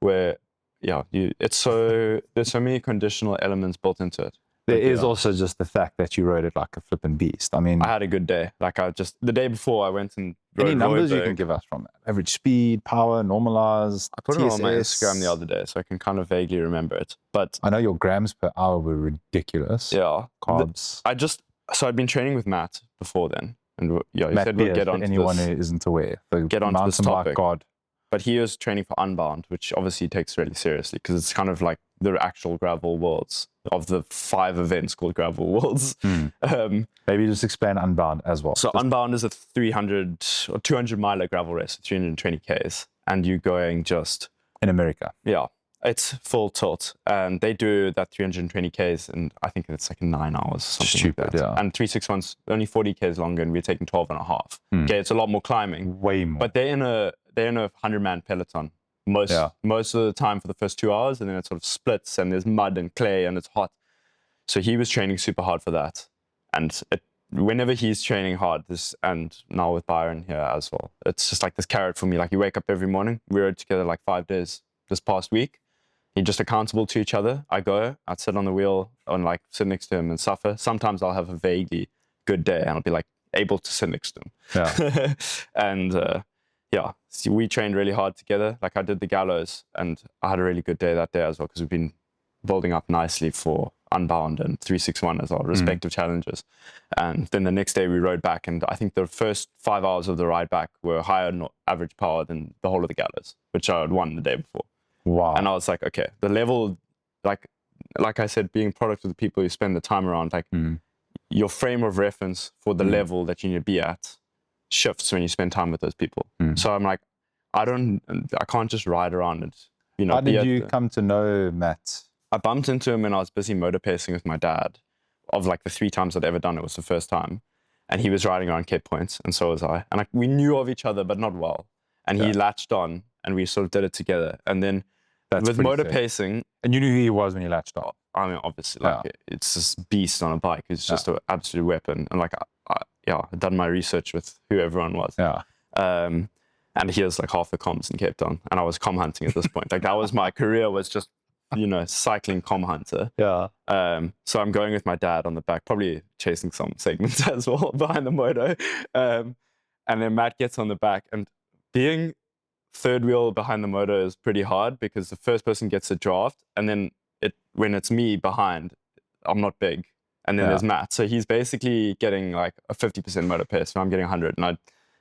Where there's so many conditional elements built into it. There is also just the fact that you rode it like a flipping beast. I had a good day. Like the day before I went and rode any numbers Royberg. You can give us from that? Average speed, power, normalized. I put it on my Instagram the other day, so I can kind of vaguely remember it. But I know your grams per hour were ridiculous. Yeah. Carbs. I'd been training with Matt before then. And you Matt said Beers, we'd get on anyone who isn't aware. Get onto this topic. God. But he was training for Unbound, which obviously takes really seriously because it's kind of like the actual gravel worlds of the 5 events called gravel worlds. Maybe just expand Unbound as well. So Unbound is a 300 or 200 miler gravel race, 320 Ks, and you're going just in America. Yeah, it's full tilt, and they do that 320 Ks, and I think it's like 9 hours, something stupid, like that. Yeah. And 361's only 40 Ks longer, and we're taking 12 and a half. Okay, it's a lot more climbing, way more. But they're in a 100-man peloton most of the time for the first 2 hours, and then it sort of splits, and there's mud and clay, and it's hot. So he was training super hard for that, and whenever he's training hard, and now with Byron here as well, it's just like this carrot for me. Like you wake up every morning. We rode together like 5 days this past week. You're just accountable to each other. I'd sit on the wheel and like sit next to him and suffer. Sometimes I'll have a vaguely good day and I'll be like able to sit next to him. Yeah. And so we trained really hard together. Like I did the gallows and I had a really good day that day as well because we've been building up nicely for Unbound and 361 as our respective challenges. And then the next day we rode back, and I think the first 5 hours of the ride back were higher average power than the whole of the gallows, which I had won the day before. Wow. And I was like, okay, the level, like I said, being a product of the people you spend the time around, like your frame of reference for the level that you need to be at shifts when you spend time with those people. So I'm like, I can't just ride around and, How did you come to know Matt? I bumped into him when I was busy motorpacing with my dad. Of like the 3 times I'd ever done it was the first time. And he was riding around Cape Points, and so was I. And we knew of each other, but not well. And he latched on, and we sort of did it together. And then with motorpacing... And you knew who he was when you latched on? I mean, obviously, it's this beast on a bike. It's just an absolute weapon. And like, I'd done my research with who everyone was. Yeah. And he was like half the comms in Cape Town. And I was comm hunting at this point. Like that was my career, was just cycling comm hunter. Yeah. So I'm going with my dad on the back, probably chasing some segments as well behind the moto. And then Matt gets on the back, and being third wheel behind the moto is pretty hard because the first person gets a draft, and then when it's me behind, I'm not big. And then there's Matt. So he's basically getting like a 50% motor pace, and I'm getting 100. And I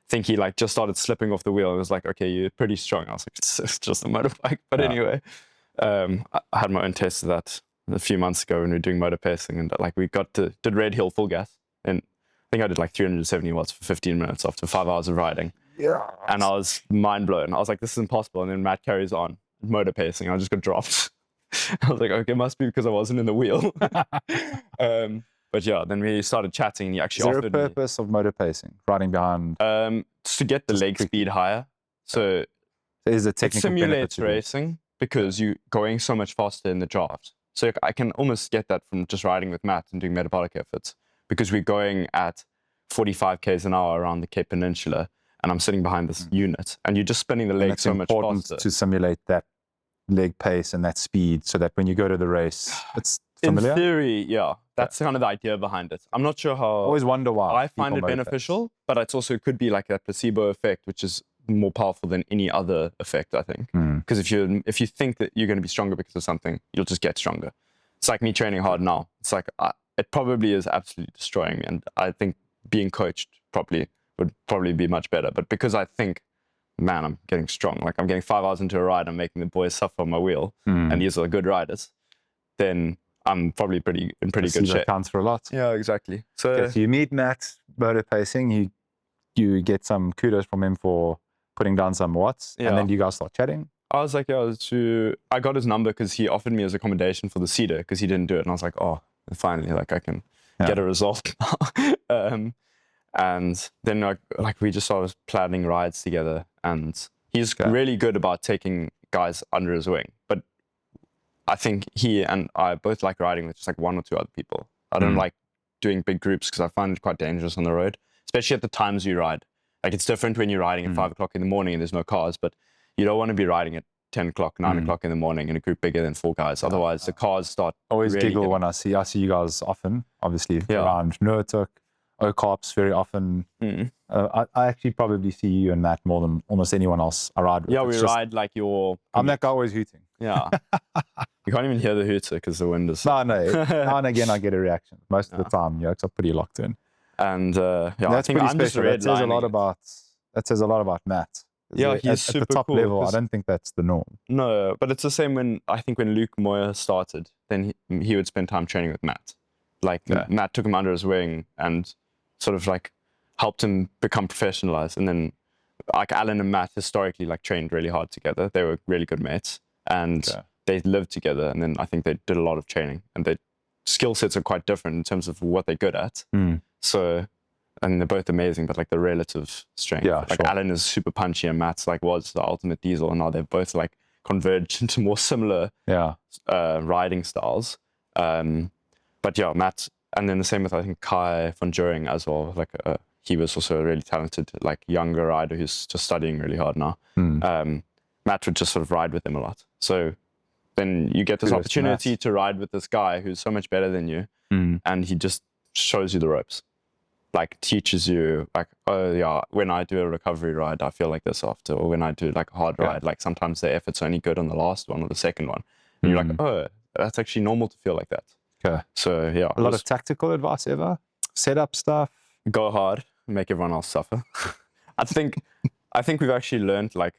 think he like just started slipping off the wheel and was like, okay, you're pretty strong. I was like, it's just a motorbike. But anyway, I had my own taste of that a few months ago when we were doing Motorpacing, and like we did Red Hill full gas. And I think I did like 370 watts for 15 minutes after 5 hours of riding. Yeah. And I was mind blown. I was like, this is impossible. And then Matt carries on Motorpacing. I just got dropped. I was like, okay, it must be because I wasn't in the wheel. But yeah, then we started chatting, and he actually offered me. Is there a purpose of Motorpacing, riding behind? To get the leg speed higher. So is it technical benefit? It simulates racing because you're going so much faster in the draft. So I can almost get that from just riding with Matt and doing metabolic efforts, because we're going at 45 k's an hour around the Cape Peninsula, and I'm sitting behind this unit, and you're just spinning the leg so much faster. It's important to simulate that leg pace and that speed, so that when you go to the race, it's familiar. In theory, yeah, that's kind of the idea behind it. I'm not sure how. I always wonder why. I find it beneficial, but it's also could be like that placebo effect, which is more powerful than any other effect, I think. Because if you think that you're going to be stronger because of something, you'll just get stronger. It's like me training hard now. It's like it probably is absolutely destroying me, and I think being coached properly would probably be much better. But because I think, man, I'm getting strong. Like I'm getting 5 hours into a ride, I'm making the boys suffer on my wheel, and these are good riders. Then I'm probably in pretty good shape. That counts for a lot. Yeah, exactly. So you meet Matt Motorpacing, you get some kudos from him for putting down some watts, and then you guys start chatting. I was like, I got his number because he offered me as accommodation for the cedar because he didn't do it, and I was like, oh, finally, like I can get a result now. And then we just started planning rides together, and he's really good about taking guys under his wing. But I think he and I both like riding with just like one or two other people. I don't like doing big groups because I find it quite dangerous on the road, especially at the times you ride. Like it's different when you're riding at 5 o'clock in the morning and there's no cars, but you don't want to be riding at 10 o'clock, 9 o'clock in the morning in a group bigger than 4 guys. Otherwise, the cars start. Always really giggle when I see you guys often, obviously around Noortuk, Okops very often. I actually probably see you and Matt more than almost anyone else I ride with. Yeah, we ride like your. I'm that guy always hooting. Yeah. You can't even hear the hooter because the wind is. No. Now and again, I get a reaction. Most of the time, yokes are pretty locked in. And that's I think pretty I'm special. That says a lot about Matt. Yeah, he's super at the top cool level. I don't think that's the norm. No, but it's the same when Luke Moyer started. Then he would spend time training with Matt. Like Matt took him under his wing and sort of like helped him become professionalized. And then like Alan and Matt historically like trained really hard together. They were really good mates, and they lived together. And then I think they did a lot of training, and their skill sets are quite different in terms of what they're good at. So. And they're both amazing, but like the relative strength. Yeah, like Alan is super punchy, and Matt's like was the ultimate diesel, and now they've both like converged into more similar riding styles. But yeah, Matt, and then the same with I think Kai von Juring as well. Like he was also a really talented like younger rider who's just studying really hard now. Matt would just sort of ride with him a lot. So then you get this opportunity to ride with this guy who's so much better than you, and he just shows you the ropes. Like teaches you like, oh yeah, when I do a recovery ride, I feel like this after, or when I do like a hard ride, like sometimes the effort's only good on the last one or the second one. And you're like, oh, that's actually normal to feel like that. Okay. So yeah. A lot of tactical advice ever? Setup stuff? Go hard, make everyone else suffer. I think we've actually learned like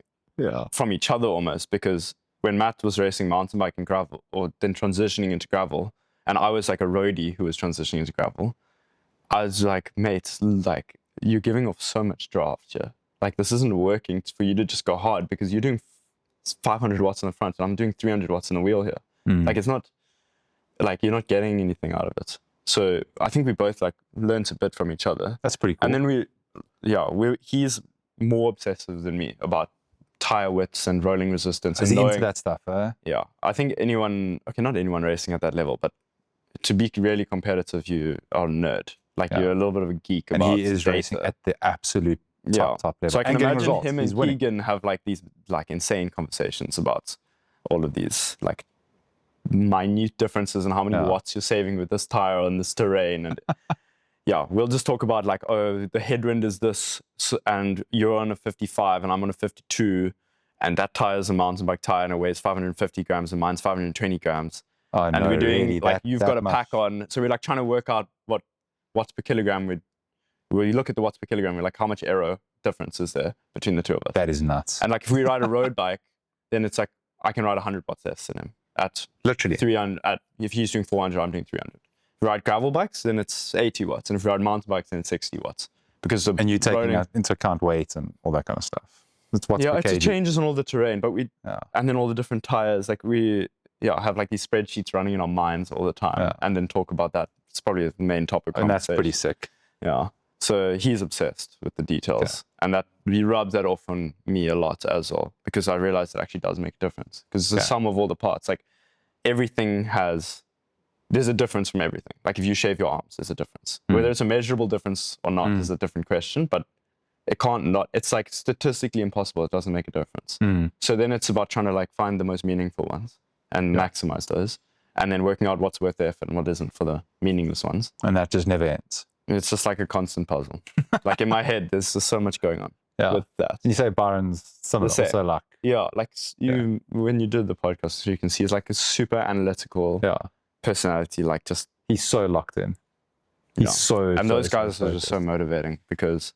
from each other almost, because when Matt was racing mountain bike and gravel, or then transitioning into gravel, and I was like a roadie who was transitioning into gravel, I was like, mate, like you're giving off so much draft here. Like this isn't working for you to just go hard, because you're doing 500 watts on the front and I'm doing 300 watts on the wheel here. Like it's not like you're not getting anything out of it. So I think we both like learned a bit from each other. That's pretty cool. And then he's more obsessive than me about tire widths and rolling resistance. Is he into that stuff? Yeah, I think not anyone racing at that level, but to be really competitive, you are a nerd. Like you're a little bit of a geek about and he is racing at the absolute top level. So I can imagine him and Keegan have like these like insane conversations about all of these like minute differences in how many watts you're saving with this tire on this terrain. And yeah, we'll just talk about like, oh, the headwind is this, and you're on a 55 and I'm on a 52, and that tire is a mountain bike tire and it weighs 550 grams and mine's 520 grams. Oh, and no, we're doing really? like, you've got a pack on. So we're like trying to work out what watts per kilogram we look at the watts per kilogram, we're like, how much aero difference is there between the two of us? That is nuts. And like, if we ride a road bike, then it's like, I can ride 100 watts less than him at literally 300. If he's doing 400, I'm doing 300. If we ride gravel bikes, then it's 80 watts. And if we ride mountain bikes, then it's 60 watts. Because and you're taking into account weight and all that kind of stuff. It's watts per kg. It changes on all the terrain, but and then all the different tires, like we have like these spreadsheets running in our minds all the time, and then talk about that. It's probably the main topic. And that's pretty sick. Yeah. So he's obsessed with the details, and that he rubs that off on me a lot as well, because I realize it actually does make a difference. Because it's the sum of all the parts. Like everything there's a difference from everything. Like if you shave your arms, there's a difference. Whether it's a measurable difference or not is a different question, but it can't not. It's like statistically impossible. It doesn't make a difference. So then it's about trying to like find the most meaningful ones and maximize those, and then working out what's worth the effort and what isn't for the meaningless ones. And that just never ends. It's just like a constant puzzle. Like in my head, there's just so much going on with that. You say Byron's also like... Yeah, like when you did the podcast, you can see it's like a super analytical personality. Like just... He's so locked in. He's so... And those guys are just so motivating because...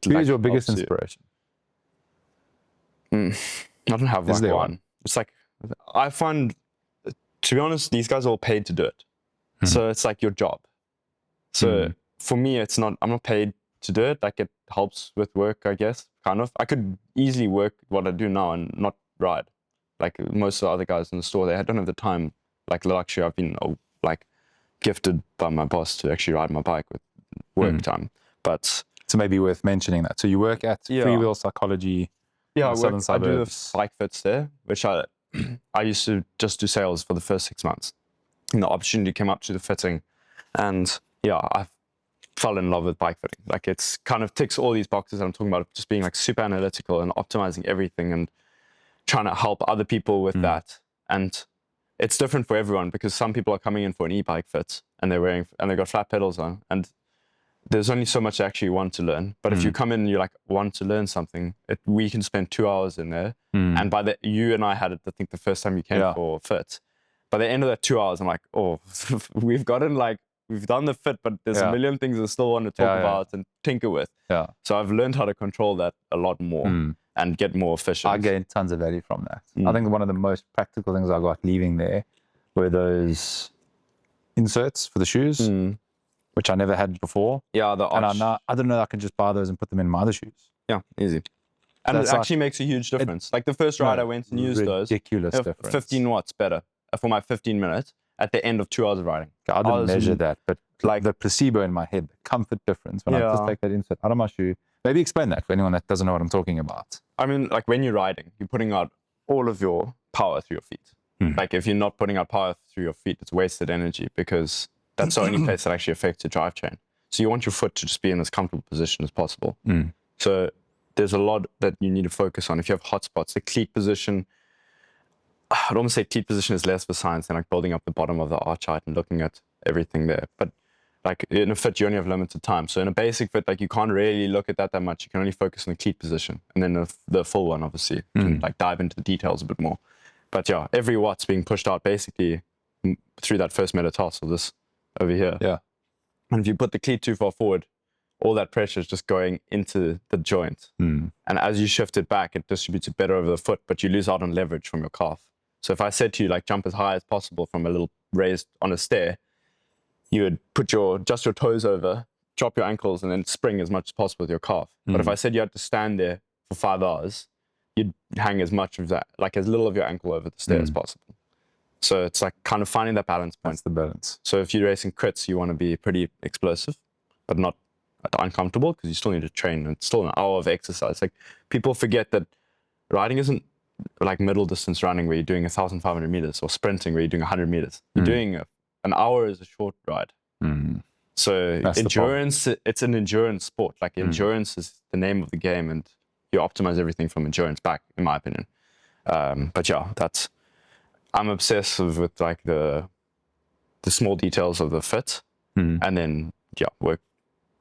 Who's your biggest inspiration? I don't have one. It's like, I find, to be honest, these guys are all paid to do it. So it's like your job. So for me, I'm not paid to do it. Like it helps with work, I guess, kind of. I could easily work what I do now and not ride. Like most of the other guys in the store, they don't have the time, like the luxury. I've been like gifted by my boss to actually ride my bike with work time. But so maybe worth mentioning that. So you work at Freewheel Psychology. Yeah, I do the bike fits there, which I used to just do sales for the first 6 months. And the opportunity came up to the fitting, and I fell in love with bike fitting. Like it's kind of ticks all these boxes that I'm talking about, just being like super analytical and optimizing everything and trying to help other people with that. And it's different for everyone because some people are coming in for an e-bike fit and they've got flat pedals on, and there's only so much I actually want to learn. But if you come in and you like want to learn something, we can spend 2 hours in there. And you and I had it, I think the first time you came for fit. By the end of that 2 hours, I'm like, oh, we've done the fit, but there's a million things I still want to talk about and tinker with. Yeah. So I've learned how to control that a lot more and get more efficient. I gained tons of value from that. I think one of the most practical things I got leaving there were those inserts for the shoes, which I never had before. Yeah, the arch. And I don't know, I can just buy those and put them in my other shoes. Yeah, easy. And it actually makes a huge difference. Like the first ride I went and used those. Ridiculous difference. 15 watts better for my 15 minutes at the end of 2 hours of riding. I didn't measure that, but like the placebo in my head, the comfort difference when I just take that insert out of my shoe. Maybe explain that for anyone that doesn't know what I'm talking about. I mean, like when you're riding, you're putting out all of your power through your feet. Like if you're not putting out power through your feet, it's wasted energy because that's the only place that actually affects the drivetrain. So you want your foot to just be in as comfortable position as possible. So there's a lot that you need to focus on. If you have hot spots, the cleat position, I'd almost say cleat position is less of a science than like building up the bottom of the arch height and looking at everything there. But like in a fit, you only have limited time. So in a basic fit, like you can't really look at that much. You can only focus on the cleat position. And then the full one, obviously, you can like dive into the details a bit more. But yeah, every watt's being pushed out basically through that first metatarsal, this over here. Yeah. And if you put the cleat too far forward, all that pressure is just going into the joint. And as you shift it back, it distributes it better over the foot, but you lose out on leverage from your calf. So if I said to you, like, jump as high as possible from a little raised on a stair, you would put just your toes over, drop your ankles, and then spring as much as possible with your calf. But if I said you had to stand there for 5 hours, you'd hang as much of that, like as little of your ankle over the stair as possible. So it's like kind of finding that balance point. That's the balance. So if you're racing crits, you want to be pretty explosive, but not uncomfortable because you still need to train. It's still an hour of exercise. Like people forget that riding isn't like middle distance running where you're doing 1,500 meters or sprinting where you're doing 100 meters. You're doing an hour is a short ride. So that's endurance, it's an endurance sport. Like endurance is the name of the game, and you optimize everything from endurance back, in my opinion. But yeah, I'm obsessive with like the small details of the fit, and then work.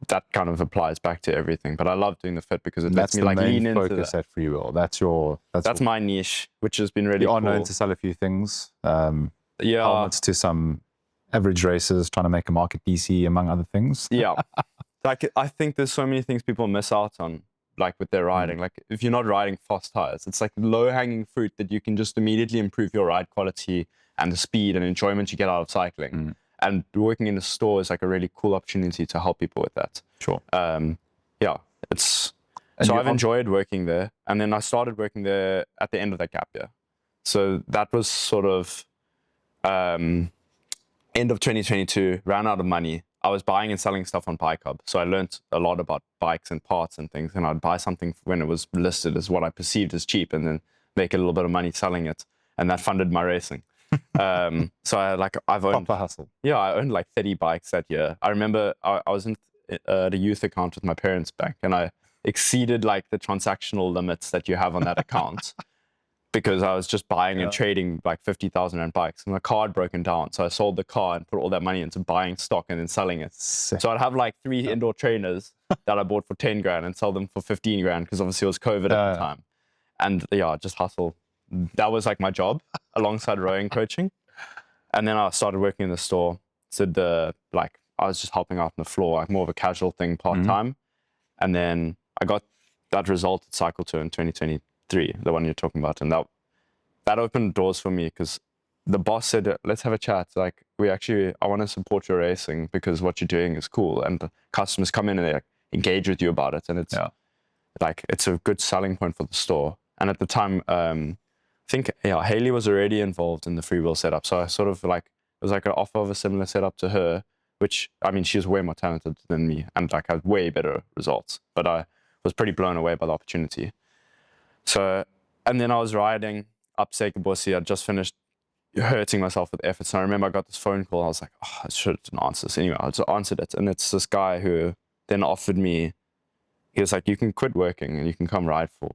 That kind of applies back to everything. But I love doing the fit because it lets me like lean into that. That's the main focus at Freewheel. That's my niche, which has been really cool. You are known to sell a few things. Yeah. Helmets to some average racers, trying to make a market DC, among other things. Yeah. Like, I think there's so many things people miss out on, like with their riding. Like, if you're not riding fast tires, it's like low-hanging fruit that you can just immediately improve your ride quality and the speed and enjoyment you get out of cycling. And working in the store is like a really cool opportunity to help people with that. Sure. Yeah, so I've enjoyed working there. And then I started working there at the end of that gap year. So that was sort of end of 2022, ran out of money. I was buying and selling stuff on Bike Hub. So I learned a lot about bikes and parts and things. And I'd buy something when it was listed as what I perceived as cheap and then make a little bit of money selling it. And that funded my racing. So I've owned proper hustle. Yeah, I owned like 30 bikes that year. I remember I was in the youth account with my parents' bank, and I exceeded like the transactional limits that you have on that account because I was just buying and trading like 50,000 Rand bikes, and the car had broken down. So I sold the car and put all that money into buying stock and then selling it. Sick. So I'd have like 3 indoor trainers that I bought for 10 grand and sell them for 15 grand because obviously it was COVID at the time. And just hustle. That was like my job alongside rowing coaching. And then I started working in the store. So I was just helping out on the floor, like more of a casual thing part-time. And then I got that result at Cycle Tour in 2023, the one you're talking about. And that opened doors for me because the boss said, let's have a chat. Like, I want to support your racing because what you're doing is cool. And the customers come in and they like, engage with you about it. And it's it's a good selling point for the store. And at the time, I think Haley was already involved in the Freewheel setup, so I sort of like it was like an offer of a similar setup to her, which I mean she's way more talented than me and like had way better results, but I was pretty blown away by the opportunity. So and then I was riding up Scarborough. I'd just finished hurting myself with efforts, and I remember I got this phone call. I was like, I should have answered this anyway. I just answered it, and it's this guy who then offered me. He was like, you can quit working and you can come ride for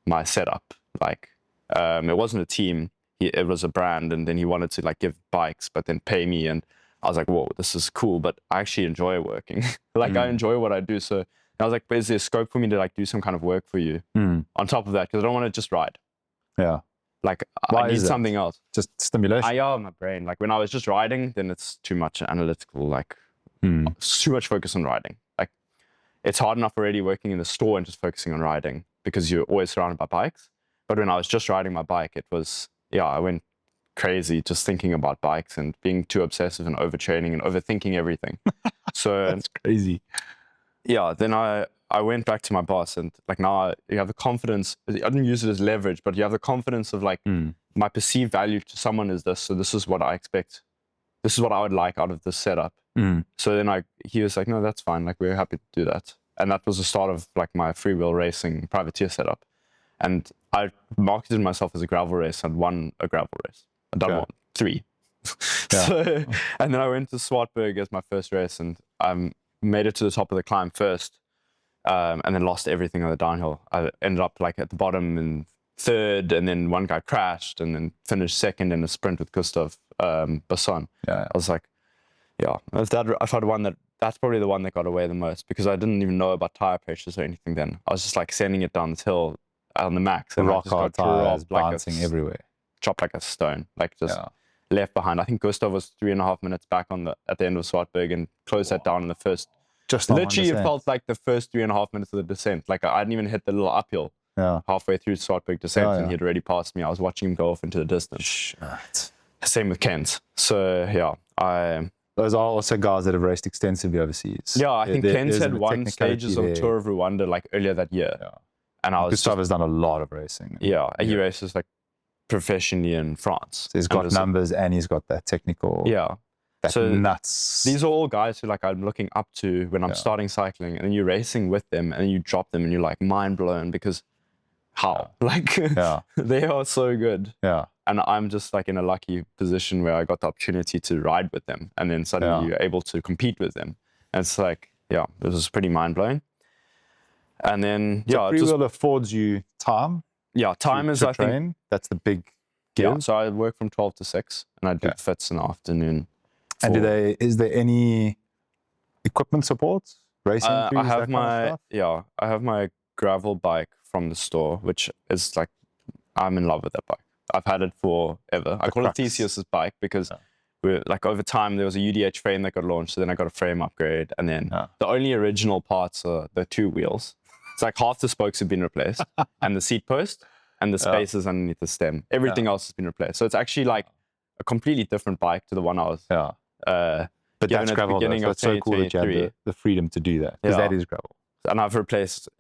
my setup, like. It wasn't a team, it was a brand, and then he wanted to like give bikes but then pay me, and I was like, whoa, this is cool, but I actually enjoy working. Like I enjoy what I do. So I was like, is there scope for me to like do some kind of work for you on top of that? Because I don't want to just ride. Yeah. Like I need something else. Just stimulation. My brain. Like when I was just riding, then it's too much analytical, like too much focus on riding. Like it's hard enough already working in the store and just focusing on riding because you're always surrounded by bikes. But when I was just riding my bike, it was, I went crazy just thinking about bikes and being too obsessive and overtraining and overthinking everything. So that's crazy. Yeah, then I went back to my boss and like now you have the confidence. I didn't use it as leverage, but you have the confidence of like my perceived value to someone is this. So this is what I expect. This is what I would like out of this setup. So then he was like, no, that's fine. Like we're happy to do that. And that was the start of like my Freewheel racing privateer setup. And I marketed myself as a gravel race and won a gravel race. I've done 3. So, and then I went to Swartberg as my first race and made it to the top of the climb first and then lost everything on the downhill. I ended up like at the bottom in 3rd, and then one guy crashed and then finished 2nd in a sprint with Gustav Basson. I was like, if I'd won that's probably the one that got away the most because I didn't even know about tire pressures or anything then. I was just like sending it down this hill on the max and rock hard tires bouncing everywhere, dropped like a stone, like just left behind. I think Gustav was 3.5 minutes back at the end of Swartberg and closed that down in the first. Just literally, it felt like the first 3.5 minutes of the descent. Like I hadn't even hit the little uphill halfway through Swartberg descent, and he'd already passed me. I was watching him go off into the distance. Same with Kent. So those are also guys that have raced extensively overseas. Yeah, I think Kent had won stages of Tour of Rwanda like earlier that year. And Gustav has done a lot of racing. He races like professionally in France. So he's got numbers and he's got that technical. So nuts. These are all guys who like I'm looking up to when I'm starting cycling, and you're racing with them and you drop them and you're like mind blown because how? Like they are so good. And I'm just like in a lucky position where I got the opportunity to ride with them, and then suddenly you're able to compete with them. And it's like, it was pretty mind blowing. And then Freewheel affords you time. Time is, I think, that's the big Yeah, give? so I work from 12 to 6, and I do fits in the afternoon. And is there any equipment support? Racing I crews, have that kind of stuff? I have my gravel bike from the store, which is like, I'm in love with that bike. I've had it forever. I call it Theseus's bike because we're like, over time there was a UDH frame that got launched, so then I got a frame upgrade, and then the only original parts are the 2 wheels. It's like half the spokes have been replaced, and the seat post, and the spaces underneath the stem. Everything else has been replaced. So it's actually like a completely different bike to the one I was but given that's at the gravel. beginning of That's so cool that you have the freedom to do that, because that is gravel. And I've replaced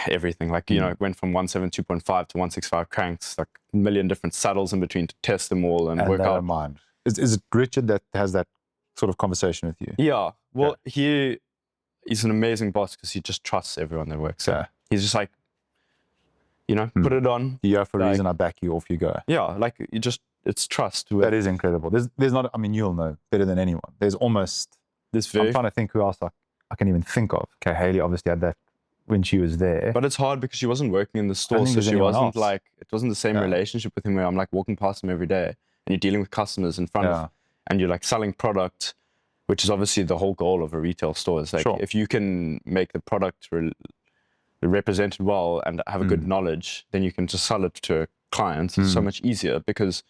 everything. Like, you know, it went from 172.5 to 165 cranks, like a million different saddles in between to test them all and work out. Mind. Is it Richard that has that sort of conversation with you? Yeah. Well, he's an amazing boss because he just trusts everyone that works there. He's just like, you know, put it on. Yeah, for a reason, I back you, off you go. Yeah, like it's trust. That is incredible. There's not, I mean, you'll know better than anyone. There's almost, I'm trying to think who else I can even think of. Okay, Haley obviously had that when she was there. But it's hard because she wasn't working in the store, so she wasn't like, it wasn't the same relationship with him where I'm like walking past him every day and you're dealing with customers in front of, and you're like selling product, which is obviously the whole goal of a retail store. Is like, if you can make the product represented well and have a good knowledge, then you can just sell it to a client so much easier because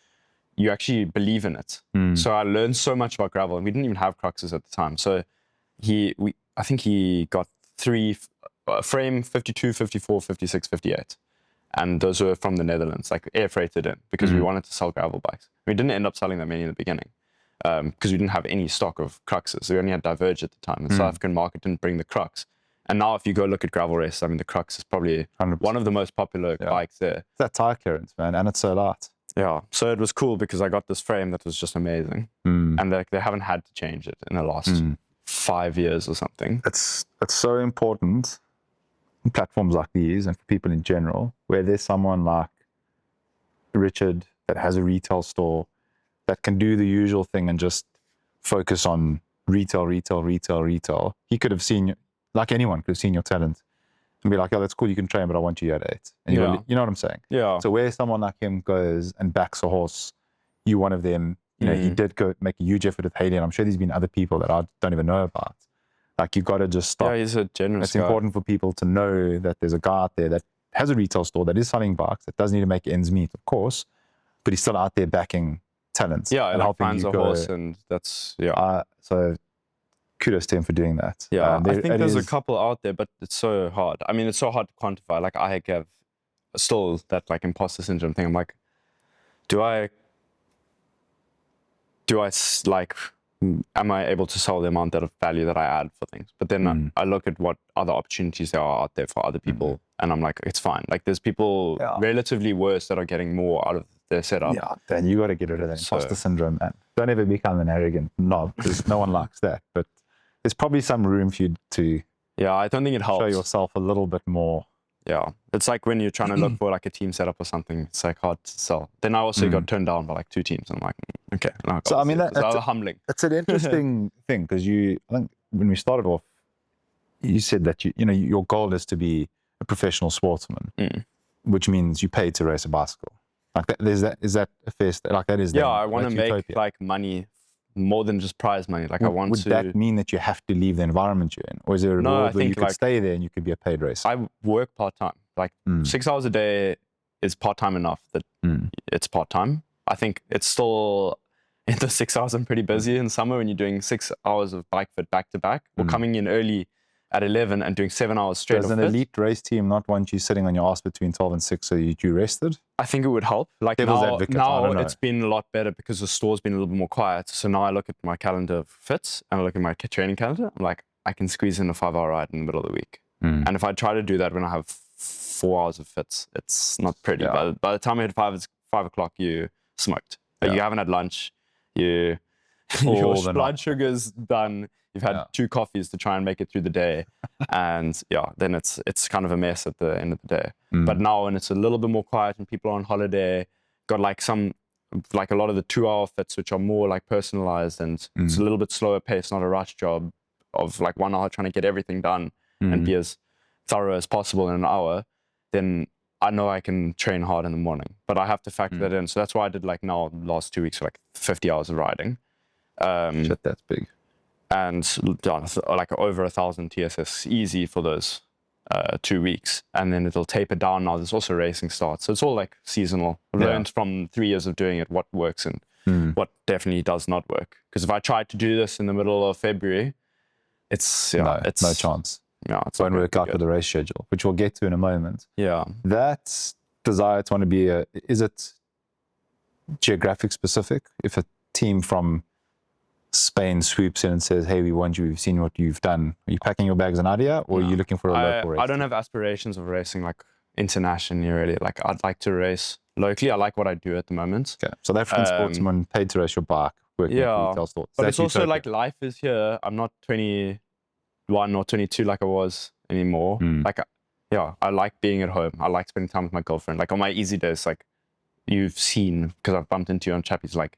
you actually believe in it. So I learned so much about gravel, and we didn't even have cruxes at the time. So I think he got 3 frame 52, 54, 56, 58. And those were from the Netherlands, like air freighted in, because we wanted to sell gravel bikes. We didn't end up selling that many in the beginning because we didn't have any stock of cruxes. We only had Diverge at the time. The South African market didn't bring the crux. And now if you go look at gravel races, I mean, the crux is probably 100%. One of the most popular bikes there. It's that tire clearance, man, and it's so light. Yeah, so it was cool because I got this frame that was just amazing. And they haven't had to change it in the last 5 years or something. It's so important in platforms like these and for people in general, where there's someone like Richard that has a retail store that can do the usual thing and just focus on retail. He could have seen, like anyone could have seen your talent and be like, oh, that's cool, you can train, but I want you at 8. And you know what I'm saying? Yeah. So where someone like him goes and backs a horse, you one of them. You know, he did go make a huge effort with Haley, and I'm sure there's been other people that I don't even know about. Like, you got to just stop. Yeah, he's a generous It's important for people to know that there's a guy out there that has a retail store that is selling bikes, that does need to make ends meet, of course, but he's still out there backing talents. Yeah, and like helping finds you a go. horse, and that's, So kudos to him for doing that. Yeah, I think there's a couple out there, but it's so hard. I mean, it's so hard to quantify. Like, I have still that like imposter syndrome thing. I'm like, am I able to sell the amount of value that I add for things? But then I look at what other opportunities there are out there for other people, and I'm like, it's fine. Like, there's people relatively worse that are getting more out of their setup. Yeah, then you got to get rid of that imposter syndrome, man. Don't ever become an arrogant knob, because no one likes that. But there's probably some room for you to I don't think it helps. Show yourself a little bit more. Yeah, it's like when you're trying to look for like a team setup or something, it's like hard to sell. Then I also got turned down by like 2 teams, and I'm like, okay. No, so I mean, that's humbling. It's an interesting thing, because I think when we started off, you said that you know your goal is to be a professional sportsman, which means you pay to race a bicycle. Like that, is that a fair? Like that is. Yeah, I want to make like money. More than just prize money. Like, would that mean that you have to leave the environment you're in, or is there a world where you could stay there and you could be a paid racer? I work part-time. Like 6 hours a day is part-time enough that it's part-time. I think it's still, in the 6 hours I'm pretty busy in summer when you're doing 6 hours of bike fit back to back, or coming in early at 11 and doing 7 hours straight. Does an elite race team not want you sitting on your ass between 12 and 6 so you rested? I think it would help. Like, now it's been a lot better because the store's been a little bit more quiet. So now I look at my calendar of fits and I look at my training calendar. I'm like, I can squeeze in a 5-hour ride in the middle of the week. And if I try to do that when I have 4 hours of fits, it's not pretty. By the time I hit 5 o'clock, you smoked. Like, you haven't had lunch. Your blood sugar's done. You've had 2 coffees to try and make it through the day. And then it's kind of a mess at the end of the day. But now when it's a little bit more quiet and people are on holiday, got like a lot of the 2-hour fits, which are more like personalized, and it's a little bit slower pace, not a rush job of like 1 hour trying to get everything done and be as thorough as possible in an hour, then I know I can train hard in the morning, but I have to factor that in. So that's why I did like now last 2 weeks, like 50 hours of riding. Shit, that's big. And like over 1,000 TSS easy for those 2 weeks. And then it'll taper down now. There's also racing starts. So it's all like seasonal. I've learned from 3 years of doing it what works and what definitely does not work. Because if I tried to do this in the middle of February, it's no chance. Yeah, it's Won't work out with the race schedule, which we'll get to in a moment. Yeah. That desire to want to be is it geographic specific? If a team from Spain swoops in and says, hey, we want you, we've seen what you've done, are you packing your bags and idea, or are you looking for a local race? I don't have aspirations of racing like internationally really. Like I'd like to race locally. I like what I do at the moment. Okay. South African sportsman paid to race your bike, working at retail stores. But it's also like life is here. I'm not 21 or 22 like I was anymore. Like, I like being at home. I like spending time with my girlfriend. Like on my easy days, like you've seen, because I've bumped into you on Chappies, like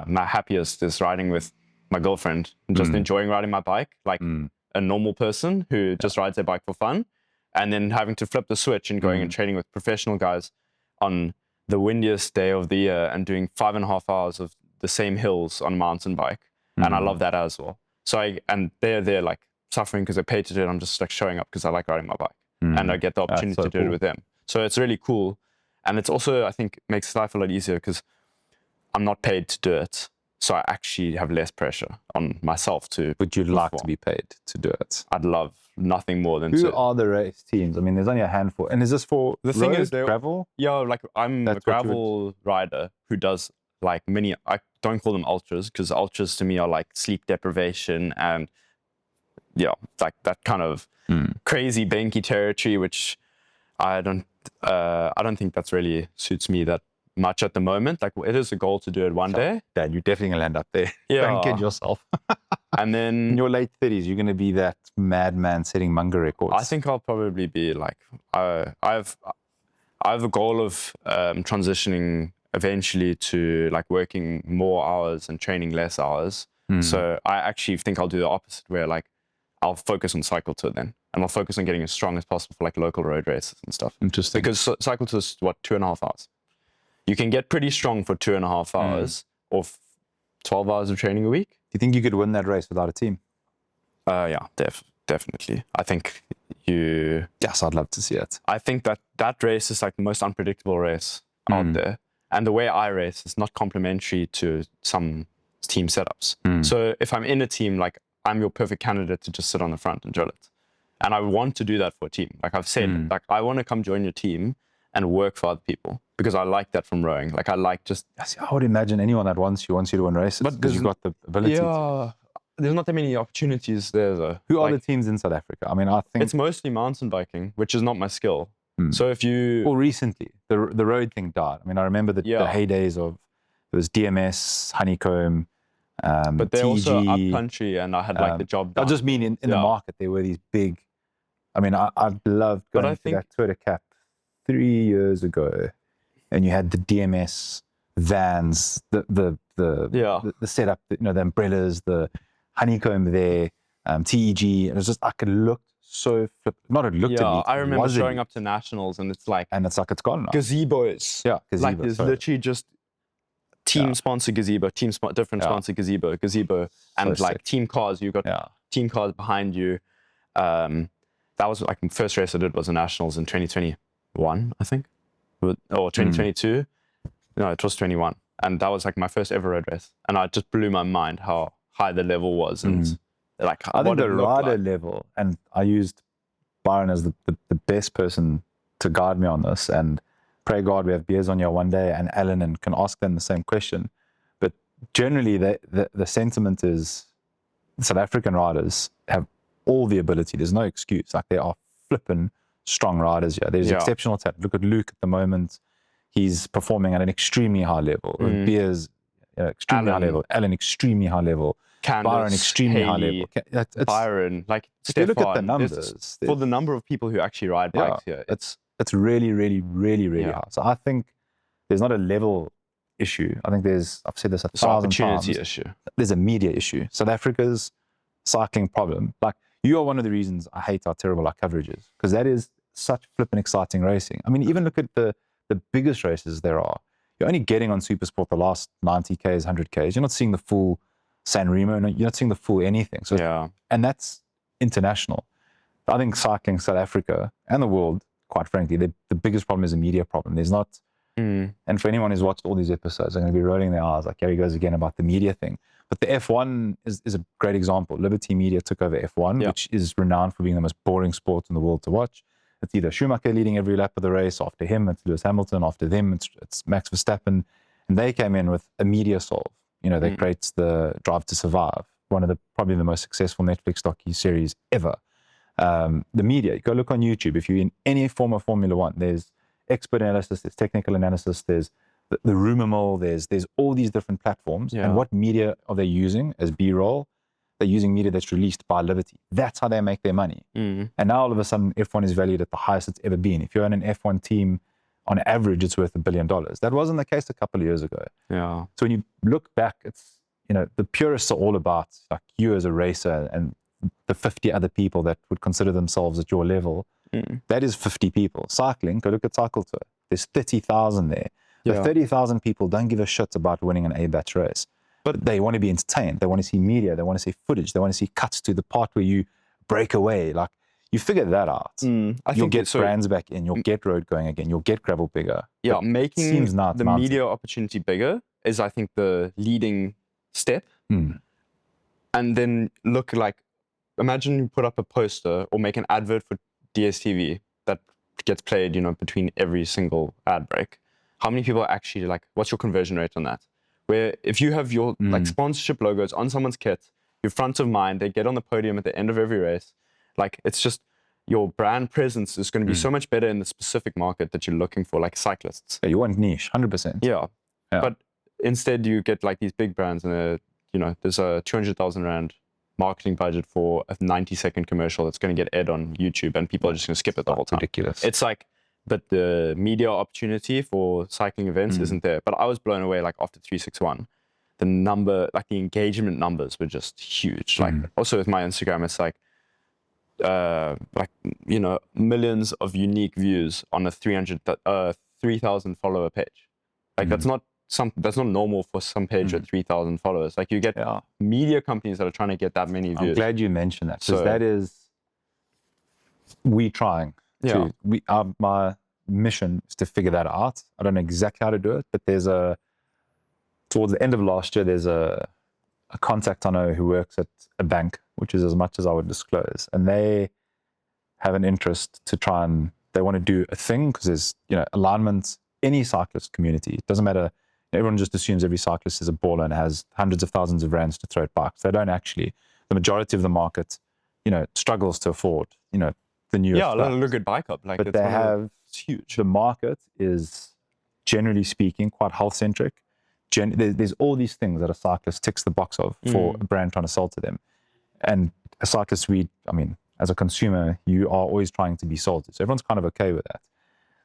my happiest is riding with my girlfriend and just enjoying riding my bike like a normal person who just rides their bike for fun, and then having to flip the switch and going and training with professional guys on the windiest day of the year and doing 5.5 hours of the same hills on a mountain bike. And I love that as well. So they're like suffering because they paid to do it. I'm just like showing up because I like riding my bike and I get the opportunity to do it with them. So it's really cool. And it's also, I think, makes life a lot easier because I'm not paid to do it. So I actually have less pressure on myself to. Would you like to be paid to do it? I'd love nothing more than Who are the race teams? I mean, there's only a handful. And is this for the thing is gravel? Yeah, like I'm a gravel rider who does like mini, I don't call them ultras because ultras to me are like sleep deprivation and like that kind of crazy banky territory, which I don't think that's really suits me that much at the moment. Like it is a goal to do it one day. Dad, you're definitely gonna land up there. Yeah. Don't kid yourself. And then in your late 30s, you're gonna be that madman setting Munger records. I think I'll probably be like I have a goal of transitioning eventually to like working more hours and training less hours. So I actually think I'll do the opposite, where like I'll focus on cycle tour then, and I'll focus on getting as strong as possible for like local road races and stuff. Interesting. Because cycle tour is 2.5 hours. You can get pretty strong for 2.5 hours or 12 hours of training a week. Do you think you could win that race without a team? Yeah, definitely. I think you. Yes, I'd love to see it. I think that race is like the most unpredictable race out there. And the way I race is not complementary to some team setups. So if I'm in a team, like I'm your perfect candidate to just sit on the front and drill it. And I want to do that for a team. Like I've said, like I want to come join your team and work for other people because I like that from rowing. Like I like just. I would imagine anyone that wants you to win races because you've got the ability. Yeah, there's not that many opportunities there though. Who are the teams in South Africa? I mean, I think it's mostly mountain biking, which is not my skill. So if you recently the road thing died. I mean, I remember the heydays of it was DMS, Honeycomb. But they're TG, also up country, and I had like the job done. I just mean in the market there were these big. I mean, I loved going to that Twitter Cap 3 years ago, and you had the DMS vans, the setup, the umbrellas, the Honeycomb there, TEG. And it was just I could look so not it looked. Yeah, I remember showing up to nationals, and it's like it's gone now. Gazebos. Yeah, gazebo. Like there's literally just. Team sponsor gazebo, different sponsor gazebo, and so like sick. Team cars. You've got team cars behind you. That was like the first race I did was the nationals in 2021, I think, or 2022. No, it was 21, and that was like my first ever road race, and I just blew my mind how high the level was, and like I think the rider level, and I used Byron as the best person to guide me on this, and. Pray God we have beers on here one day and Alan and can ask them the same question. But generally the sentiment is South African riders have all the ability. There's no excuse. Like they are flipping strong riders here. There's exceptional talent. Look at Luke at the moment. He's performing at an extremely high level. Beers, extremely high level. Alan, extremely high level. Candace, Byron, extremely high level. Byron, like if you look at the numbers. For the number of people who actually ride bikes here, it's really, really, really, really hard. So I think there's not a level issue. I think I've said this 1,000 times. Opportunity issue. There's a media issue. South Africa's cycling problem. Like you are one of the reasons I hate how terrible our coverage is, because that is such flippin' exciting racing. I mean, even look at the biggest races there are. You're only getting on Supersport the last 90 Ks, 100 Ks. You're not seeing the full San Remo. You're not seeing the full anything. So, and that's international. I think cycling South Africa and the world, quite frankly, the biggest problem is a media problem. There's not, and for anyone who's watched all these episodes, they're going to be rolling their eyes like, here he goes again about the media thing. But the F1 is a great example. Liberty Media took over F1, which is renowned for being the most boring sport in the world to watch. It's either Schumacher leading every lap of the race. After him, it's Lewis Hamilton. After them, it's Max Verstappen. And they came in with a media solve. You know, they create the Drive to Survive, one of probably the most successful Netflix docu series ever. The media, go look on YouTube. If you're in any form of Formula One, there's expert analysis, there's technical analysis, there's the rumor mill, there's all these different platforms. And what media are they using as B-roll? They're using media that's released by Liberty. That's how they make their money. And now all of a sudden, F1 is valued at the highest it's ever been. If you're in an F1 team, on average, it's worth $1 billion. That wasn't the case a couple of years ago. So when you look back, it's, you know, the purists are all about like you as a racer and the 50 other people that would consider themselves at your level. That is 50 people. Cycling, go look at Cycle Tour. There's 30,000 there. The 30,000 people don't give a shit about winning an A-batch race. But they want to be entertained. They want to see media. They want to see footage. They want to see cuts to the part where you break away. Like, you figure that out. You'll get brands back in. You'll get road going again. You'll get gravel bigger. Making the media opportunity bigger is, I think, the leading step. And then look like, imagine you put up a poster or make an advert for DSTV that gets played, you know, between every single ad break. How many people are actually like, what's your conversion rate on that? Where if you have your like sponsorship logos on someone's kit, you're front of mind, they get on the podium at the end of every race. Like, it's just, your brand presence is going to be so much better in the specific market that you're looking for, like cyclists. You want niche, 100%. But instead you get like these big brands and you know, there's a 200,000 Rand marketing budget for a 90-second commercial that's going to get aired on YouTube and people are just going to skip it the whole time. Ridiculous. It's like, but the media opportunity for cycling events isn't there. But I was blown away, like after 361, the number, like the engagement numbers were just huge. Like also with my Instagram, it's like you know, millions of unique views on a 3,000 follower page. Like that's not normal for some page with 3,000 followers. Like you get media companies that are trying to get that many views. I'm glad you mentioned that, because that is we trying. My mission is to figure that out. I don't know exactly how to do it, but towards the end of last year, there's a contact I know who works at a bank, which is as much as I would disclose, and they have an interest to try and they want to do a thing because there's, you know, alignment. Any cyclist community, it doesn't matter. Everyone just assumes every cyclist is a baller and has hundreds of thousands of rands to throw at bikes. They don't actually. The majority of the market, you know, struggles to afford, you know, the newest. Look at Bike Up. Like, but it's huge. The market is, generally speaking, quite health-centric. There's all these things that a cyclist ticks the box of for a brand trying to sell to them. And a cyclist, as a consumer, you are always trying to be sold to. So everyone's kind of okay with that.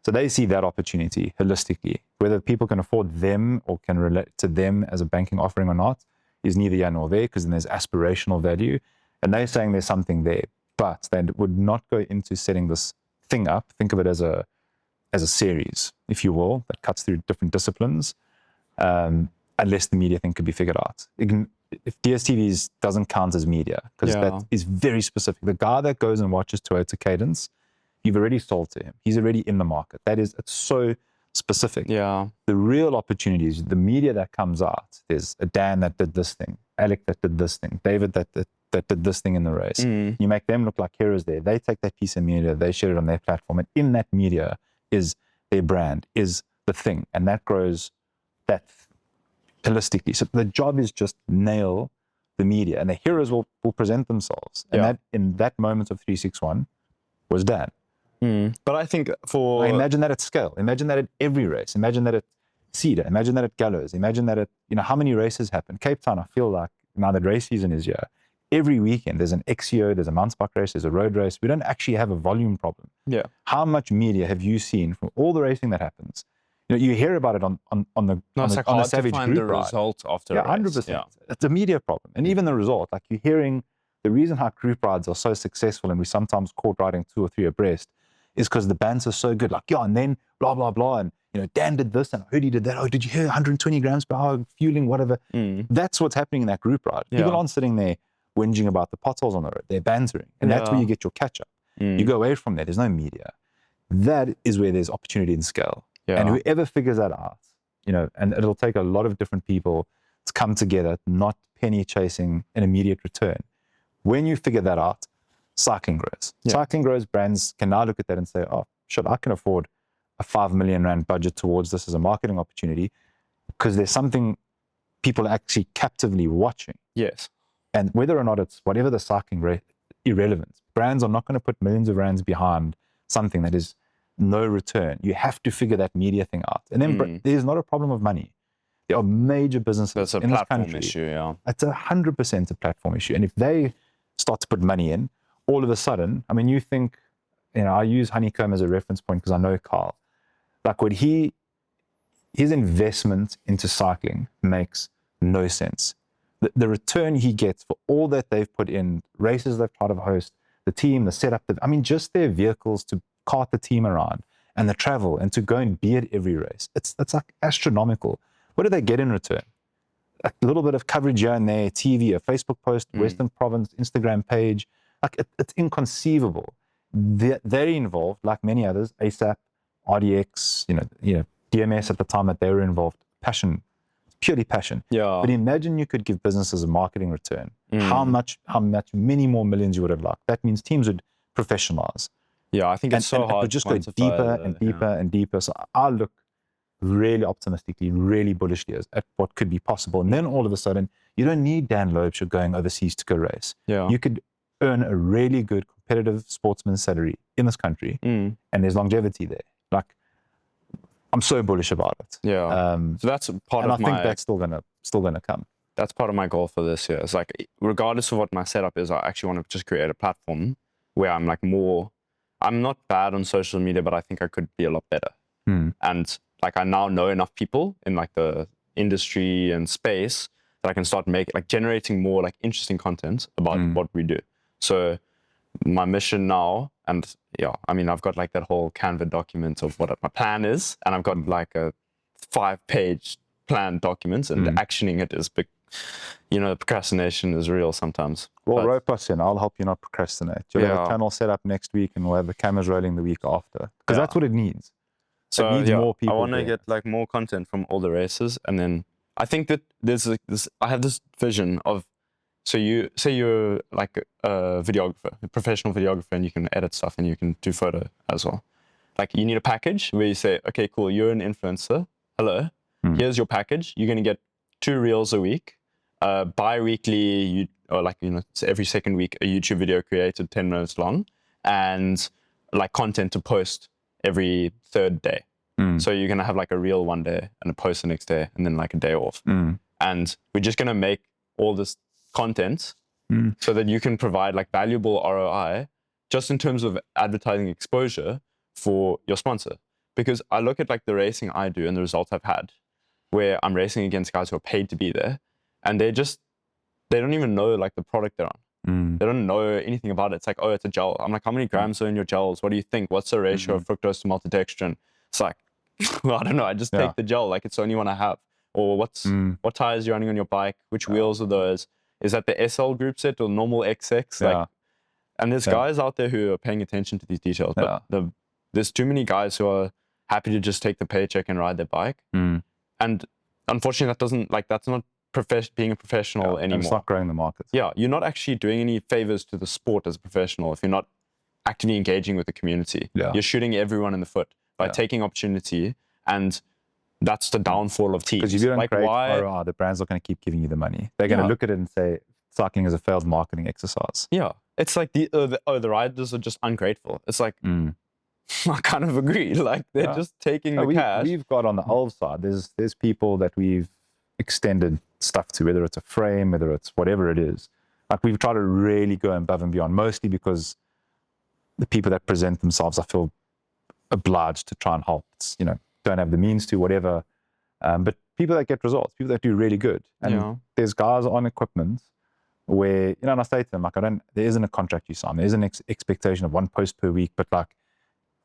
So they see that opportunity holistically. Whether people can afford them or can relate to them as a banking offering or not is neither here nor there, because then there's aspirational value. And they're saying there's something there, but they would not go into setting this thing up. Think of it as a series, if you will, that cuts through different disciplines, unless the media thing could be figured out. If DSTV doesn't count as media, because that is very specific. The guy that goes and watches Toyota Cadence, you've already sold to him. He's already in the market. It's so specific. The real opportunity is the media that comes out. There's a Dan that did this thing, Alec that did this thing, David that did this thing in the race. You make them look like heroes there. They take that piece of media, they share it on their platform, and in that media is their brand, is the thing, and that grows that holistically. So the job is just nail the media, and the heroes will present themselves. And that in that moment of 361 was Dan. But I think imagine that at scale. Imagine that at every race. Imagine that at Cedar. Imagine that at Gallows. Imagine that at, you know, how many races happen. Cape Town, I feel like now that race season is here, every weekend there's an XCO, there's a mountain bike race, there's a road race. We don't actually have a volume problem. How much media have you seen from all the racing that happens? You know, you hear about it on the Savage group ride. Result after a race. 100%. It's a media problem. And even the result, like you're hearing, the reason how group rides are so successful and we sometimes caught riding 2 or 3 abreast is because the bands are so good. Like, yeah, and then blah, blah, blah. And, you know, Dan did this and I heard he did that. Oh, did you hear 120 grams per hour fueling, whatever? That's what's happening in that group, right? People aren't sitting there whinging about the potholes on the road. They're bantering. And that's where you get your catch up. You go away from there. There's no media. That is where there's opportunity and scale. And whoever figures that out, you know, and it'll take a lot of different people to come together, not penny chasing an immediate return. When you figure that out, cycling grows. Cycling grows, brands can now look at that and say, oh, shit, I can afford a 5 million rand budget towards this as a marketing opportunity because there's something people are actually captively watching. Yes. And whether or not it's whatever the cycling rate, irrelevant. Brands are not going to put millions of rands behind something that is no return. You have to figure that media thing out. And then there's not a problem of money. There are major businesses in this country. Issue, It's 100% a platform issue. And if they start to put money in, all of a sudden, I mean, you think, you know, I use Honeycomb as a reference point because I know Carl. Like what his investment into cycling makes no sense. The return he gets for all that they've put in, races they've tried to host, the team, the setup, I mean, just their vehicles to cart the team around and the travel and to go and be at every race. It's like astronomical. What do they get in return? A little bit of coverage here and there, TV, a Facebook post, Western Province, Instagram page. Like it's inconceivable. They're involved, like many others, ASAP, RDX, you know, DMS at the time that they were involved. Passion, purely passion. Yeah. But imagine you could give businesses a marketing return. How much many more millions you would have liked. That means teams would professionalize. Yeah, I think it's so hard. It would just go deeper and deeper and deeper. So I look really optimistically, really bullishly at what could be possible. And then all of a sudden, you don't need Dan Lobescher going overseas to go race. Yeah. You could earn a really good competitive sportsman's salary in this country, and there's longevity there. Like, I'm so bullish about it. Yeah. So that's part and of I think that's still gonna come. That's part of my goal for this year. It's like, regardless of what my setup is, I actually want to just create a platform where I'm like I'm not bad on social media, but I think I could be a lot better. And like, I now know enough people in like the industry and space that I can start generating more like interesting content about what we do. So my mission now, and I mean, I've got like that whole Canva document of what my plan is, and I've got like a 5-page plan document, and actioning it is big. You know, procrastination is real sometimes. Well, rope us in. I'll help you not procrastinate. You'll have a channel set up next week, and we'll have the cameras rolling the week after, because that's what it needs. So it needs more people. I want to get like more content from all the races, and then I think that there's I have this vision of, so you say you're like a videographer, a professional videographer, and you can edit stuff and you can do photo as well. Like, you need a package where you say, okay, cool, you're an influencer. Hello, here's your package. You're going to get 2 reels a week. Bi-weekly, it's every second week, a YouTube video created 10 minutes long, and like content to post every 3rd day. So you're going to have like a reel one day and a post the next day, and then like a day off. And we're just going to make all this content so that you can provide like valuable ROI just in terms of advertising exposure for your sponsor. Because I look at like the racing I do and the results I've had, where I'm racing against guys who are paid to be there, and they don't even know like the product they're on. They don't know anything about it. It's like, oh, it's a gel. I'm like, how many grams are in your gels? What do you think? What's the ratio of fructose to maltodextrin? It's like, I don't know. I just take the gel like it's the only one I have. Or what tires you're running on your bike? Which wheels are those? Is that the SL group set or normal XX? Like, and there's guys out there who are paying attention to these details, but there's too many guys who are happy to just take the paycheck and ride their bike. And unfortunately, that's not being a professional anymore. It's not growing the market. Yeah, you're not actually doing any favors to the sport as a professional if you're not actively engaging with the community. You're shooting everyone in the foot by taking opportunity, and that's the downfall of teams. Because if you don't create ROI, the brand's not going to keep giving you the money. They're going to look at it and say, cycling is a failed marketing exercise. Yeah, it's like the riders are just ungrateful. It's like, I kind of agree. Like, they're just taking the cash. We've got on the Ulv side, there's people that we've extended stuff to, whether it's a frame, whether it's whatever it is. Like, we've tried to really go above and beyond, mostly because the people that present themselves, I feel obliged to try and help. It's, don't have the means to, whatever. But people that get results, people that do really good. And there's guys on equipment where, and I say to them, like, there isn't a contract you sign. There isn't an expectation of 1 post per week, but like,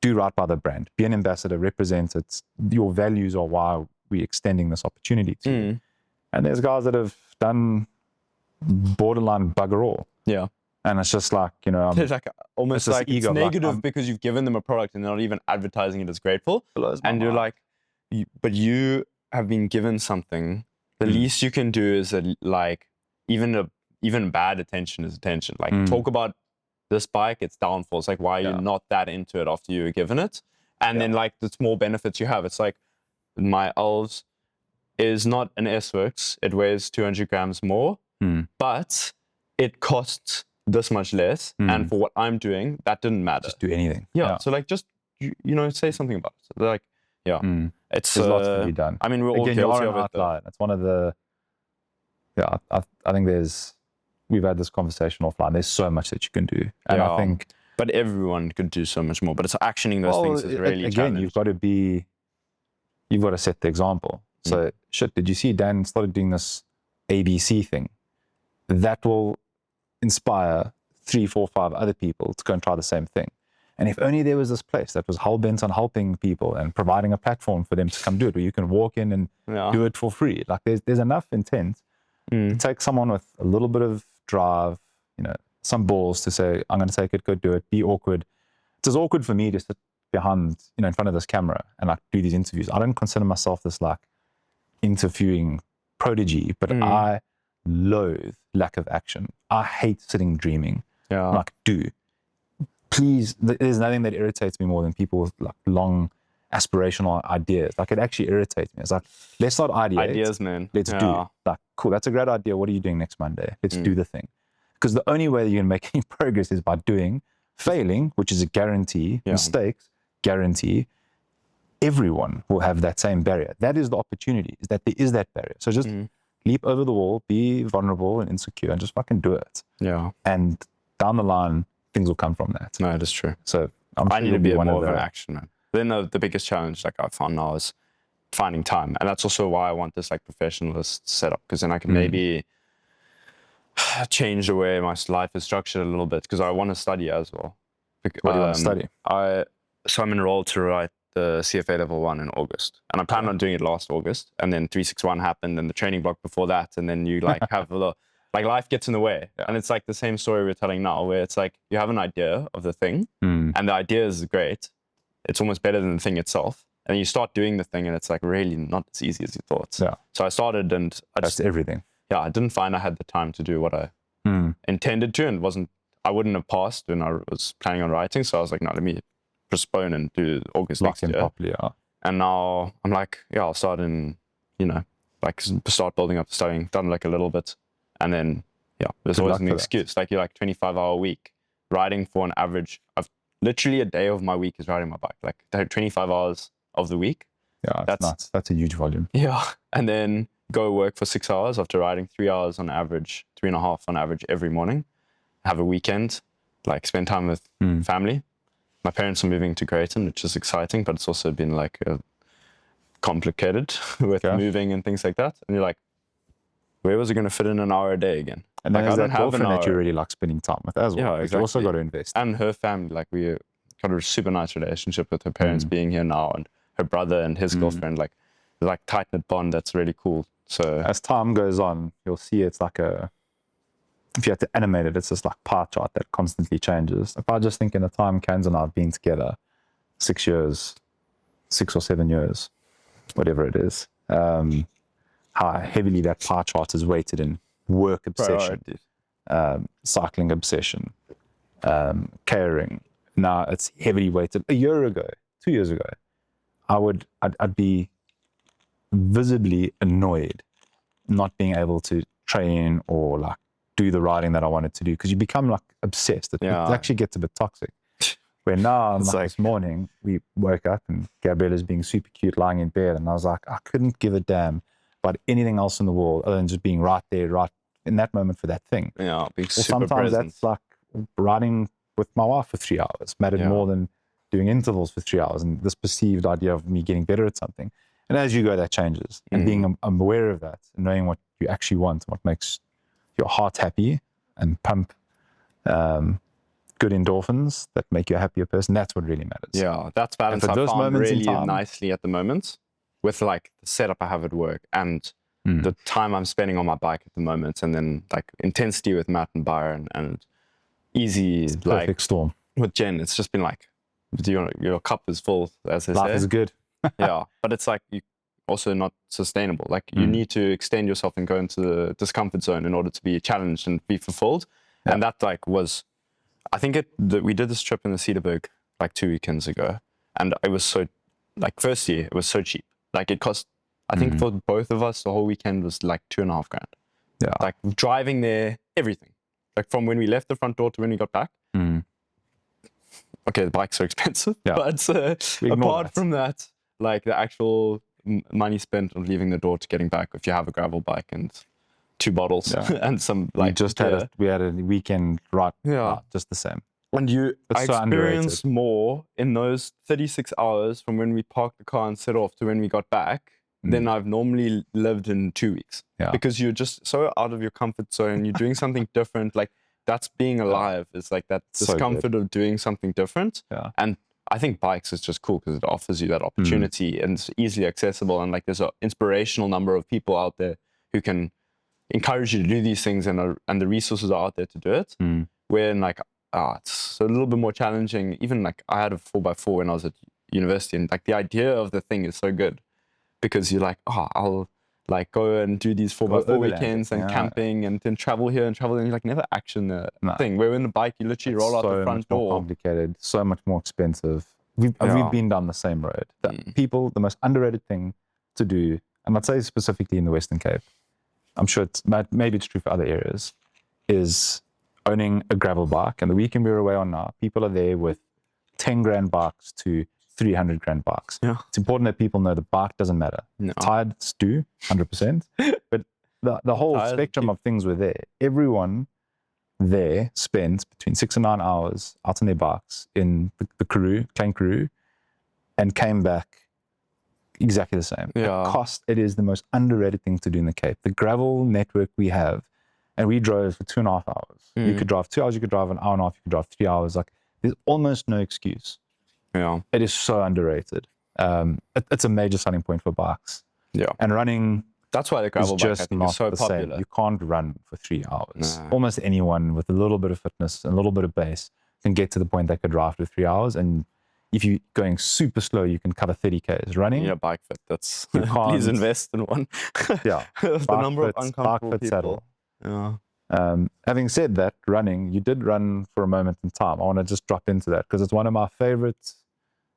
do right by the brand, be an ambassador, represent it. Your values are why we're extending this opportunity to you. And there's guys that have done borderline bugger all. Yeah. And it's just like, you know, It's like almost it's like ego, it's like, negative because you've given them a product and they're not even advertising it as grateful. And you're like, but you have been given something. The least you can do is like even bad attention is attention. Like talk about this bike, its downfalls. Like why are you not that into it after you were given it? And then like the small benefits you have. It's like my Elves is not an S-Works. It weighs 200 grams more, but it costs this much less. And for what I'm doing, that didn't matter. Just do anything. Yeah. So like just, you know, say something about it. So like, it's there's lots to be done. I mean, we're all Again, guilty you of are an it. outlier. That's one of the, I think we've had this conversation offline. There's so much that you can do. And I think, but everyone could do so much more. But it's actioning those things is really again, you've got to set the example. So did you see Dan started doing this ABC thing? That will inspire 3, 4, 5 other people to go and try the same thing. And if only there was this place that was hell-bent on helping people and providing a platform for them to come do it, where you can walk in and do it for free. Like there's enough intent to take someone with a little bit of drive, you know, some balls to say, I'm going to take it, go do it, be awkward. It's as awkward for me to sit behind, you know, in front of this camera and like do these interviews. I don't consider myself this like interviewing prodigy, but I loathe lack of action. I hate sitting dreaming. Like, please, there's nothing that irritates me more than people with like long aspirational ideas. Like it actually irritates me. It's like, let's not ideate. Ideas, man. Let's do. Like, cool, that's a great idea. What are you doing next Monday? Let's do the thing. Because the only way that you can make any progress is by doing, failing, which is a guarantee, mistakes, guarantee. Everyone will have that same barrier. That is the opportunity, is that there is that barrier. So just leap over the wall, be vulnerable and insecure, and just fucking do it. Yeah. And down the line, things will come from that. No, that's true. So I need to be more of an action man. Then the biggest challenge like I found now is finding time. And that's also why I want this like professionalist setup, because then I can maybe change the way my life is structured a little bit, because I want to study as well. What do you want to study? So I'm enrolled to write the CFA level 1 in August, and I planned on doing it last August, and then 361 happened and the training block before that, and then you like have like life gets in the way. And it's like the same story we're telling now, where it's like you have an idea of the thing and the idea is great. It's almost better than the thing itself. And you start doing the thing and it's like really not as easy as you thought. Yeah. So I started and that's everything. Yeah, I didn't find I had the time to do what I intended to, and I wouldn't have passed when I was planning on writing. So I was like, no, let me postpone and do August next year. Properly, And now I'm like, I'll start in, like start building up studying, done like a little bit. And then, there's always an excuse. Like you're like 25-hour week riding for an average of literally a day of my week is riding my bike, like 25 hours of the week. Yeah, that's nuts. That's a huge volume. Yeah. And then go work for 6 hours after riding 3 hours on average, 3.5 on average every morning. Have a weekend, like spend time with family. My parents are moving to Greyton, which is exciting, but it's also been like complicated with moving and things like that. And you're like, where was it going to fit in an hour a day again? And then like, there's that girlfriend that you really like spending time with as well. Yeah, exactly. You also got to invest. And her family, like we got a super nice relationship with her parents being here now, and her brother and his girlfriend, like tight-knit bond that's really cool. So as time goes on, you'll see it's like if you had to animate it, it's this like pie chart that constantly changes. If I just think in the time Kans and I have been together, 6 years, 6 or 7 years, whatever it is, how heavily that pie chart is weighted in work obsession, cycling obsession, caring. Now it's heavily weighted. A year ago, 2 years ago, I'd be visibly annoyed not being able to train or like do the riding that I wanted to do, because you become like obsessed. It actually gets a bit toxic. Where now, like this morning, we woke up and Gabriella's being super cute lying in bed, and I was like, I couldn't give a damn about anything else in the world other than just being right there, right in that moment for that thing. Yeah, being super sometimes present. That's like riding with my wife for 3 hours mattered more than doing intervals for 3 hours, and this perceived idea of me getting better at something. And as you go, that changes. And being aware of that and knowing what you actually want, what makes your heart happy and pump good endorphins that make you a happier person. That's what really matters. Yeah, that's balance. And for I those found moments in really time- nicely at the moment with like the setup I have at work and the time I'm spending on my bike at the moment, and then like intensity with Matt and Byron and easy It's a like perfect storm. with Jen. It's just been like your cup is full, as they Life say. is good. Yeah, but it's like you also not sustainable. Like you need to extend yourself and go into the discomfort zone in order to be challenged and be fulfilled. Yeah. And that like was, I think we did this trip in the Cedarburg like 2 weekends ago, and it was so like first year it was so cheap. Like it cost, I think for both of us the whole weekend was like $2,500. Yeah. Like driving there, everything. Like from when we left the front door to when we got back. Okay, the bikes are expensive, Yeah. but ignore apart that. from that, like the actual money spent on leaving the door to getting back, if you have a gravel bike and 2 bottles Yeah. and some like we had a weekend right, Yeah. just the same. and you It's I so experienced more in those 36 hours from when we parked the car and set off to when we got back than I've normally lived in 2 weeks. Yeah. Because you're just so out of your comfort zone, you're doing something different. Like that's being alive. It's like that So good. discomfort of doing something different. Yeah. And I think bikes is just cool because it offers you that opportunity and it's easily accessible. And like there's an inspirational number of people out there who can encourage you to do these things, and the resources are out there to do it. Where like it's a little bit more challenging. Even like I had a 4x4 when I was at university, and like the idea of the thing is so good because you're like, I'll like go and do these 4x4 overland weekends it, and yeah. camping and then travel here and travel there, and you like never action the No. thing. Where in the bike you literally roll out the so front much more door. complicated, so much more expensive. We've been down the same road. People, the most underrated thing to do, and I'd say specifically in the Western Cape, I'm sure maybe it's true for other areas, is owning a gravel bike. And the weekend we were away on now, people are there with 10 grand bikes to 300 grand bikes. Yeah. It's important that people know the bike doesn't matter. No. Tires do, 100%. But the whole Tires spectrum keep- of things were there. Everyone there spent between 6 and 9 hours out on their bikes in the Karoo, Klein Karoo, and came back exactly the same. Yeah. It is the most underrated thing to do in the Cape. The gravel network we have, and we drove for 2.5 hours. You could drive 2 hours, you could drive an hour and a half, you could drive 3 hours. Like there's almost no excuse. Yeah. It is so underrated. It's a major selling point for bikes. Yeah. And running That's why the is gravel bike I just think not is so the popular. same. You can't run for 3 hours. Nah. Almost anyone with a little bit of fitness and a little bit of base can get to the point they could drive for 3 hours. And if you're going super slow, you can cover 30 Ks. Running, Yeah, bike fit. That's You please can't- invest in one. yeah. The Bike number of fits, uncomfortable bike fit people. saddle. Yeah. Having said that, running, you did run for a moment in time. I want to just drop into that because it's one of my favorite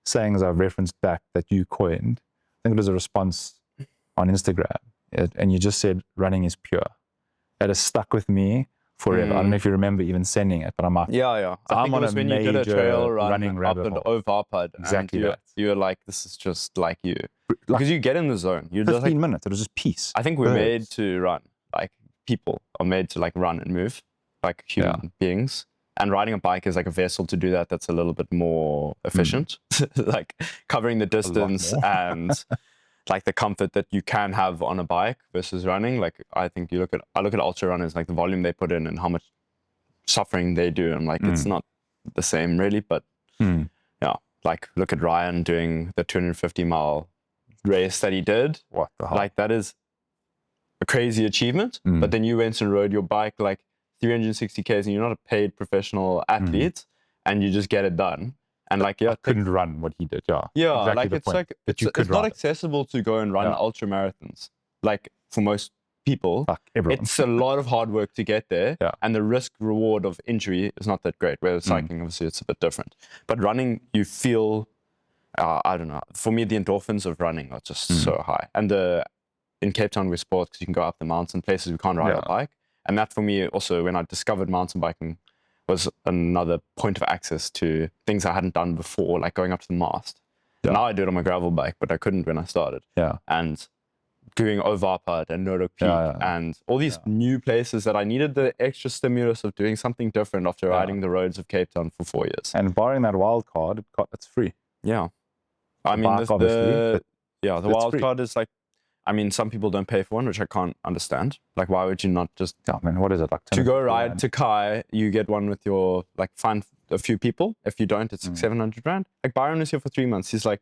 sayings I've referenced back that you coined. I think it was a response on Instagram. And you just said, running is pure. It has stuck with me forever. I don't know if you remember even sending it, but I'm like, Yeah. I I'm think on it was a when you did a major trail run running up rabbit at hole. Ovarpad. Exactly and that. you were like, this is just like you. Because you get in the zone. You're just 15 like, minutes, it was just peace. I think we're Birds. made to run. Like people are made to like run and move, like human beings. And riding a bike is like a vessel to do that. That's a little bit more efficient, like covering the distance more. and like the comfort that you can have on a bike versus running. Like I think I look at ultra runners, like the volume they put in and how much suffering they do. And like it's not the same really, but yeah, like look at Ryan doing the 250-mile race that he did. What the hell? Like that is a crazy achievement. But then you went and rode your bike like 360 Ks and you're not a paid professional athlete and you just get it done. And like, I couldn't run what he did. Yeah. yeah, Exactly like the it's point, like, that you could it's not ride it. accessible to go and run ultra marathons. Like for most people, Fuck everyone. it's a lot of hard work to get there. Yeah. And the risk reward of injury is not that great. Whereas cycling, obviously it's a bit different. But running, you feel, I don't know. For me, the endorphins of running are just so high. And in Cape Town, we're spoiled because you can go up the mountain, places we can't ride our bike. And that for me also, when I discovered mountain biking, was another point of access to things I hadn't done before, like going up to the mast. Yeah. Now I do it on my gravel bike, but I couldn't when I started. Yeah. And doing Ovarpad and Noordhoek Peak and all these new places that I needed the extra stimulus of doing something different after riding the roads of Cape Town for 4 years. And barring that wild card, it's free. Yeah. I The mean, bike, obviously, but the it's wild free. card is like, I mean, some people don't pay for one, which I can't understand. Like, why would you not just I mean, what is it like? to go ride to Kai? You get one with your like find a few people. If you don't, it's like 700 rand. Like Byron is here for 3 months. He's like,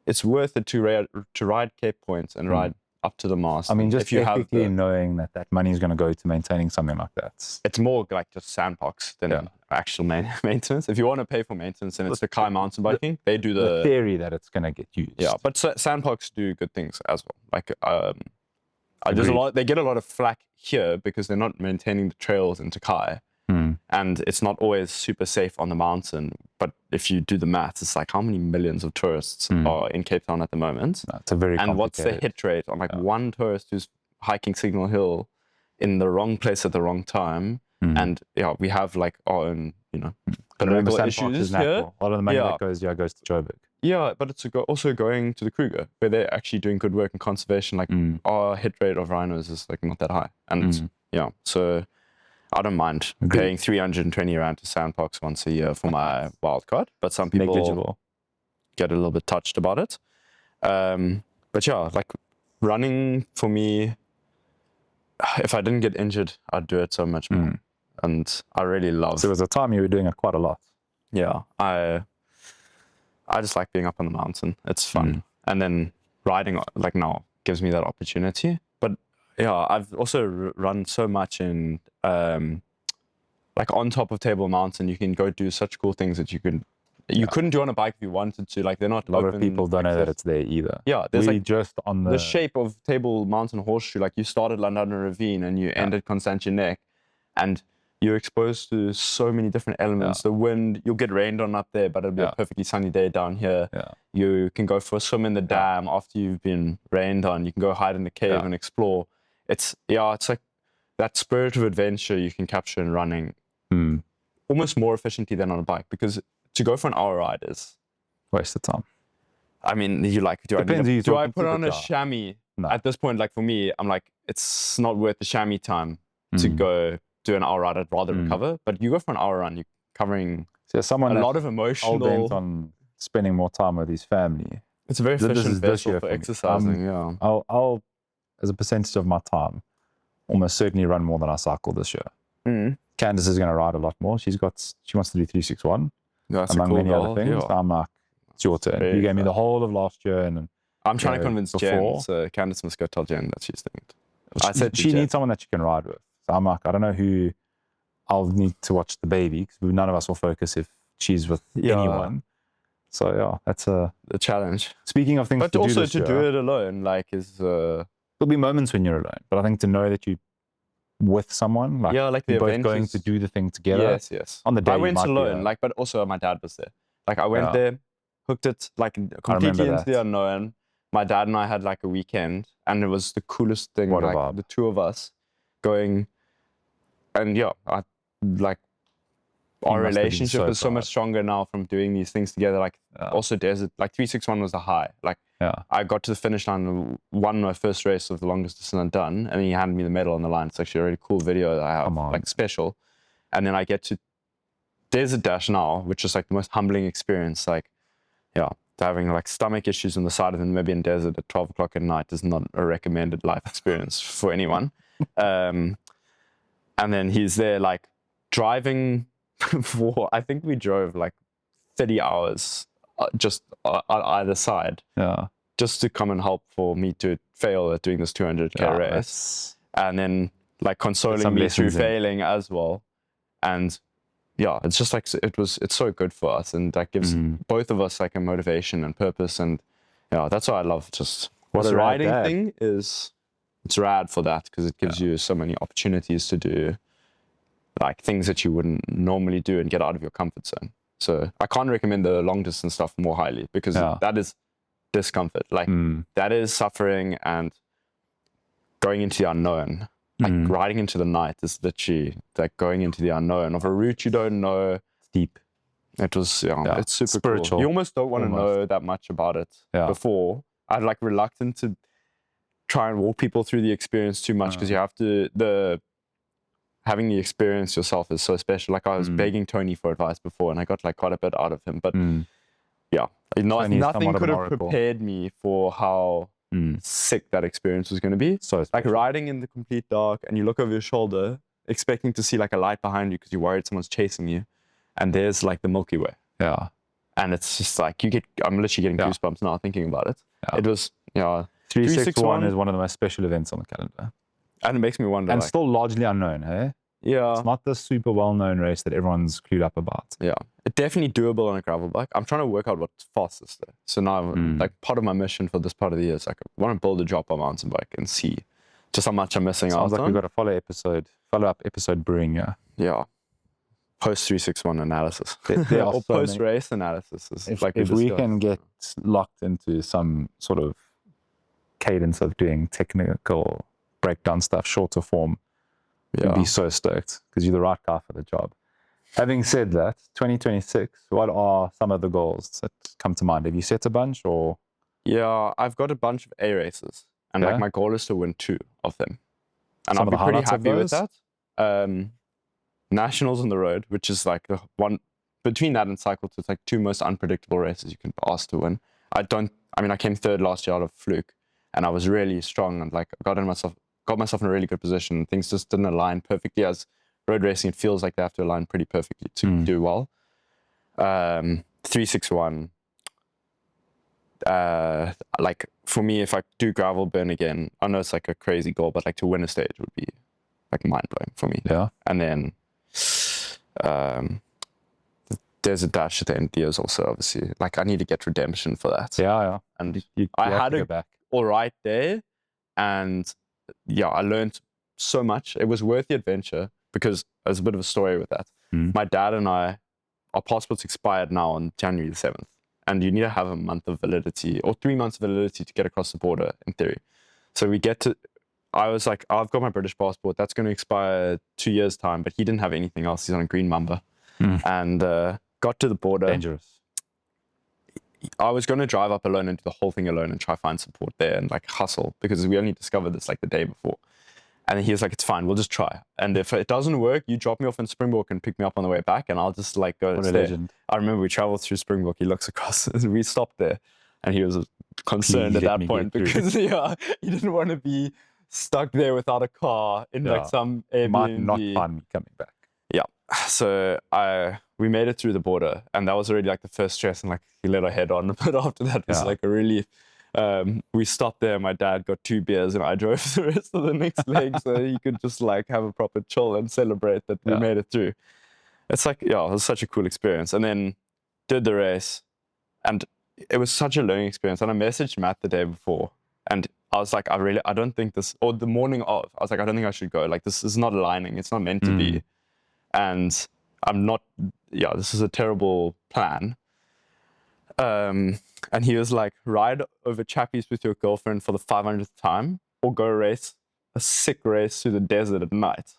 it's worth it to ride Cape Point and ride up to the mast. I mean, just if you have knowing that money is going to go to maintaining something like that. It's more like just sandbox than actual maintenance. If you want to pay for maintenance, and it's the Kai mountain biking, they do the theory that it's going to get used. Yeah, but sandbox do good things as well. Like there's a lot. They get a lot of flack here because they're not maintaining the trails into Kai. And it's not always super safe on the mountain. But if you do the maths, it's like how many millions of tourists are in Cape Town at the moment? No, it's a very and what's the hit rate on like one tourist who's hiking Signal Hill in the wrong place at the wrong time? And we have like our own, political issues here. A lot of the money that goes to Joburg. Yeah, but it's also going to the Kruger, where they're actually doing good work in conservation. Like our hit rate of rhinos is like not that high, and so I don't mind paying 320 rand to Sandbox once a year for my wild card. But some people get a little bit touched about it. But yeah, like running for me, if I didn't get injured, I'd do it so much more. And I really love. So there was a time you were doing it quite a lot. Yeah, I just like being up on the mountain. It's fun. And then riding like now gives me that opportunity. But yeah, I've also run so much in like on top of Table Mountain. You can go do such cool things that you couldn't do on a bike if you wanted to. Like they're not. A lot of people don't know that it's there either. Yeah, there's like just on the shape of Table Mountain Horseshoe. Like you started London Ravine and you ended Constantia Neck, and you're exposed to so many different elements. The wind, you'll get rained on up there, but it'll be a perfectly sunny day down here. You can go for a swim in the dam after you've been rained on. You can go hide in the cave and explore. It's like that spirit of adventure you can capture in running almost more efficiently than on a bike, because to go for an hour ride is waste of time. I mean, do I put on a chamois? No. At this point, like for me, I'm like, it's not worth the chamois time to go do an hour ride. I'd rather recover. But you go for an hour run, you're covering a lot of emotional. Bent on spending more time with his family. It's a very efficient vessel for exercising. I'll, as a percentage of my time, almost certainly run more than I cycle this year. Candace is going to ride a lot more. She wants to do 361 among many other things. So I'm like, it's your turn. You gave me the whole of last year, and I'm trying to convince Jen. So Candace must go tell Jen that she's doing it. I said she needs someone that she can ride with. So I'm like, I don't know who I'll need to watch the baby, because none of us will focus if she's with anyone. So that's a challenge. Speaking of things to do this year, but also to do it alone, like there'll be moments when you're alone, but I think to know that you with someone, like the both going to do the thing together. Yes. On the day I went alone, but also my dad was there. Like I went there, hooked it like completely into the unknown. My dad and I had like a weekend, and it was the coolest thing. What like the two of us going, and our relationship is so much stronger now from doing these things together. Like also desert, like 361 was the high. Like I got to the finish line, won my first race of the longest distance I've done, and then he handed me the medal on the line. It's actually a really cool video that I have, like special. And then I get to Desert Dash now, which is like the most humbling experience. Like, having like stomach issues on the side of the Namibian desert at 12 o'clock at night is not a recommended life experience for anyone. And then he's there like driving for, I think we drove like 30 hours just on either side, just to come and help for me to fail at doing this 200k race, and then like consoling me through failing as well. And it's just like it's so good for us, and that gives both of us like a motivation and purpose. And that's why I love just this riding thing. It's rad for that, because it gives you so many opportunities to do like things that you wouldn't normally do and get out of your comfort zone. So I can't recommend the long distance stuff more highly, because that is discomfort. Like that is suffering and going into the unknown. Like riding into the night is literally like going into the unknown of a route you don't know. It's deep. It was it's super spiritual. Cool. You almost don't want to know that much about it before. I'm like reluctant to try and walk people through the experience too much, because you have to having the experience yourself is so special. Like I was begging Tony for advice before, and I got like quite a bit out of him. But nothing could have prepared me for how sick that experience was going to be. So Like special. riding in the complete dark, and you look over your shoulder, expecting to see like a light behind you because you're worried someone's chasing you, and there's like the Milky Way. Yeah. And it's just like I'm literally getting goosebumps now thinking about it. Yeah. It was 361 is one of the most special events on the calendar. And it makes me wonder. And like, still largely unknown, hey? yeah. It's not the super well-known race that everyone's clued up about. Yeah. It's definitely doable on a gravel bike. I'm trying to work out what's fastest there. So now, like, part of my mission for this part of the year is like, I want to build a drop on mountain bike and see just how much I'm missing out Sounds like on. we've got a follow-up episode brewing, yeah. Yeah. Post 361 analysis. There are or so post race analysis. Is If, like if we can get locked into some sort of cadence of doing technical breakdown stuff, shorter form, you'd be so stoked because you're the right guy for the job. Having said that, 2026, what are some of the goals that come to mind? Have you set a bunch or? Yeah, I've got a bunch of A races, and like my goal is to win 2 of them, and Some I'll of be the pretty highlights of happy with those? that. Nationals on the road, which is like the one between that and cycle, it's like 2 most unpredictable races you can ask to win. I came 3rd last year out of fluke, and I was really strong and like got myself in a really good position. Things just didn't align perfectly. As road racing, it feels like they have to align pretty perfectly to do well. 361. Like for me, if I do gravel burn again, I know it's like a crazy goal, but like to win a stage would be like mind blowing for me. Yeah. And then there's a dash at the end of the years also, obviously. Like I need to get redemption for that. Yeah. And I had to a go back. all right day, and I learned so much. It was worth the adventure because there's a bit of a story with that. My dad and our passports expired now on January the 7th, and you need to have a month of validity or 3 months of validity to get across the border in theory. So I was like, I've got my British passport. That's going to expire 2 years' time, but he didn't have anything else. He's on a green mamba. And got to the border. Dangerous. I was going to drive up alone and do the whole thing alone and try find support there and like hustle because we only discovered this like the day before. And he was like, it's fine, we'll just try. And if it doesn't work, you drop me off in Springbok and pick me up on the way back and I'll just like go What a stay. legend. I remember we traveled through Springbok, he looks across, we stopped there and he was concerned at that point because he didn't want to be stuck there without a car in like some Airbnb. Might not find me coming back. Yeah. So we made it through the border and that was already like the first stress and like he let our head on. But after that it was like a relief. We stopped there. My dad got 2 beers and I drove the rest of the next leg so he could just like have a proper chill and celebrate that we made it through. It's like, it was such a cool experience. And then did the race and it was such a learning experience. And I messaged Matt the day before and I was like, I don't think this, or the morning of, I was like, I don't think I should go. Like, this is not aligning. It's not meant to be. And I'm not, this is a terrible plan. And he was like, ride over Chappies with your girlfriend for the 500th time or go race a sick race through the desert at night.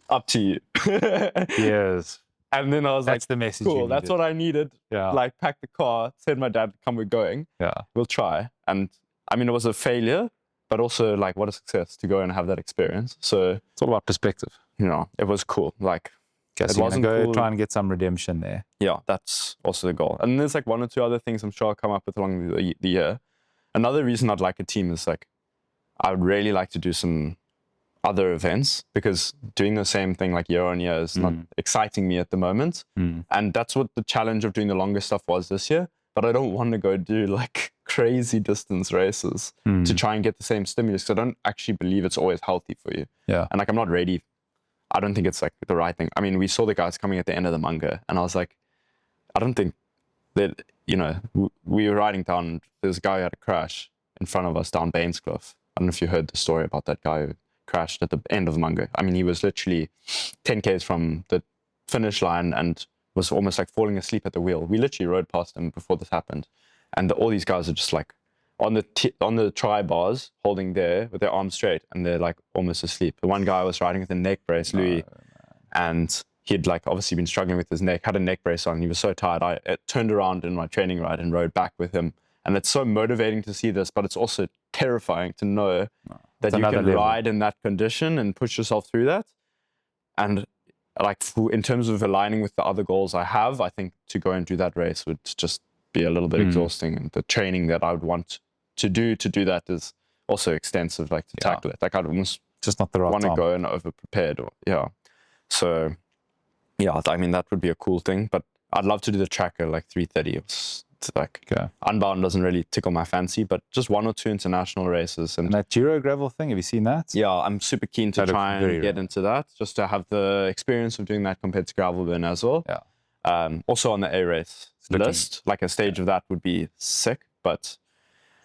Up to you. Yes. And then I was That's like, the message. cool, that's what I needed. Yeah. Like, pack the car, said my dad, come, we're going. Yeah. We'll try. And I mean, it was a failure, but also like, what a success to go and have that experience. So it's all about perspective. It was cool. Like, it wasn't go try and get some redemption there. Yeah, that's also the goal. And there's like 1 or 2 other things I'm sure I'll come up with along the year. Another reason I'd like a team is like, I would really like to do some other events because doing the same thing like year on year is not exciting me at the moment. And that's what the challenge of doing the longer stuff was this year. But I don't want to go do like crazy distance races to try and get the same stimulus because I don't actually believe it's always healthy for you. Yeah. And like, I'm not ready. I don't think it's like the right thing. I mean, we saw the guys coming at the end of the manga and I was like, I don't think that, we were riding down, there's a guy who had a crash in front of us down Bainscliff. I don't know if you heard the story about that guy who crashed at the end of the manga. I mean, he was literally 10 Ks from the finish line and was almost like falling asleep at the wheel. We literally rode past him before this happened. And all these guys are just like on the tri bars holding there with their arms straight and they're like almost asleep. The one guy was riding with a neck brace, Louis, and he'd like obviously been struggling with his neck, had a neck brace on. He was so tired. I turned around in my training ride and rode back with him. And it's so motivating to see this, but it's also terrifying to know that you can ride in that condition and push yourself through that. And like in terms of aligning with the other goals I have, I think to go and do that race would just be a little bit exhausting. And the training that I would want to do that is also extensive, like to tackle it. Like I'd almost just not the right want to time. go and over prepared, or So yeah, I mean that would be a cool thing, but I'd love to do the tracker like 330. It's like Unbound doesn't really tickle my fancy, but just 1 or 2 international races. And that Giro gravel thing, have you seen that? Yeah, I'm super keen to try and get into that, just to have the experience of doing that compared to gravel bin as well. Yeah. Also on the A race list, like a stage of that would be sick, but.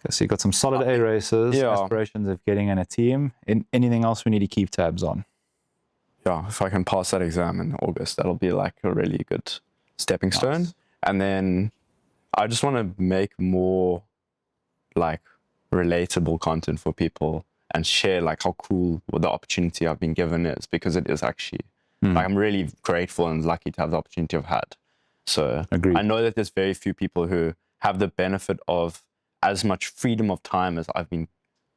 So you've got some solid A races, aspirations of getting in a team. Anything else we need to keep tabs on? Yeah, if I can pass that exam in August, that'll be like a really good stepping stone. And then I just want to make more like relatable content for people and share like how cool the opportunity I've been given is, because it is actually like I'm really grateful and lucky to have the opportunity I've had. So I know that there's very few people who have the benefit of as much freedom of time as I've been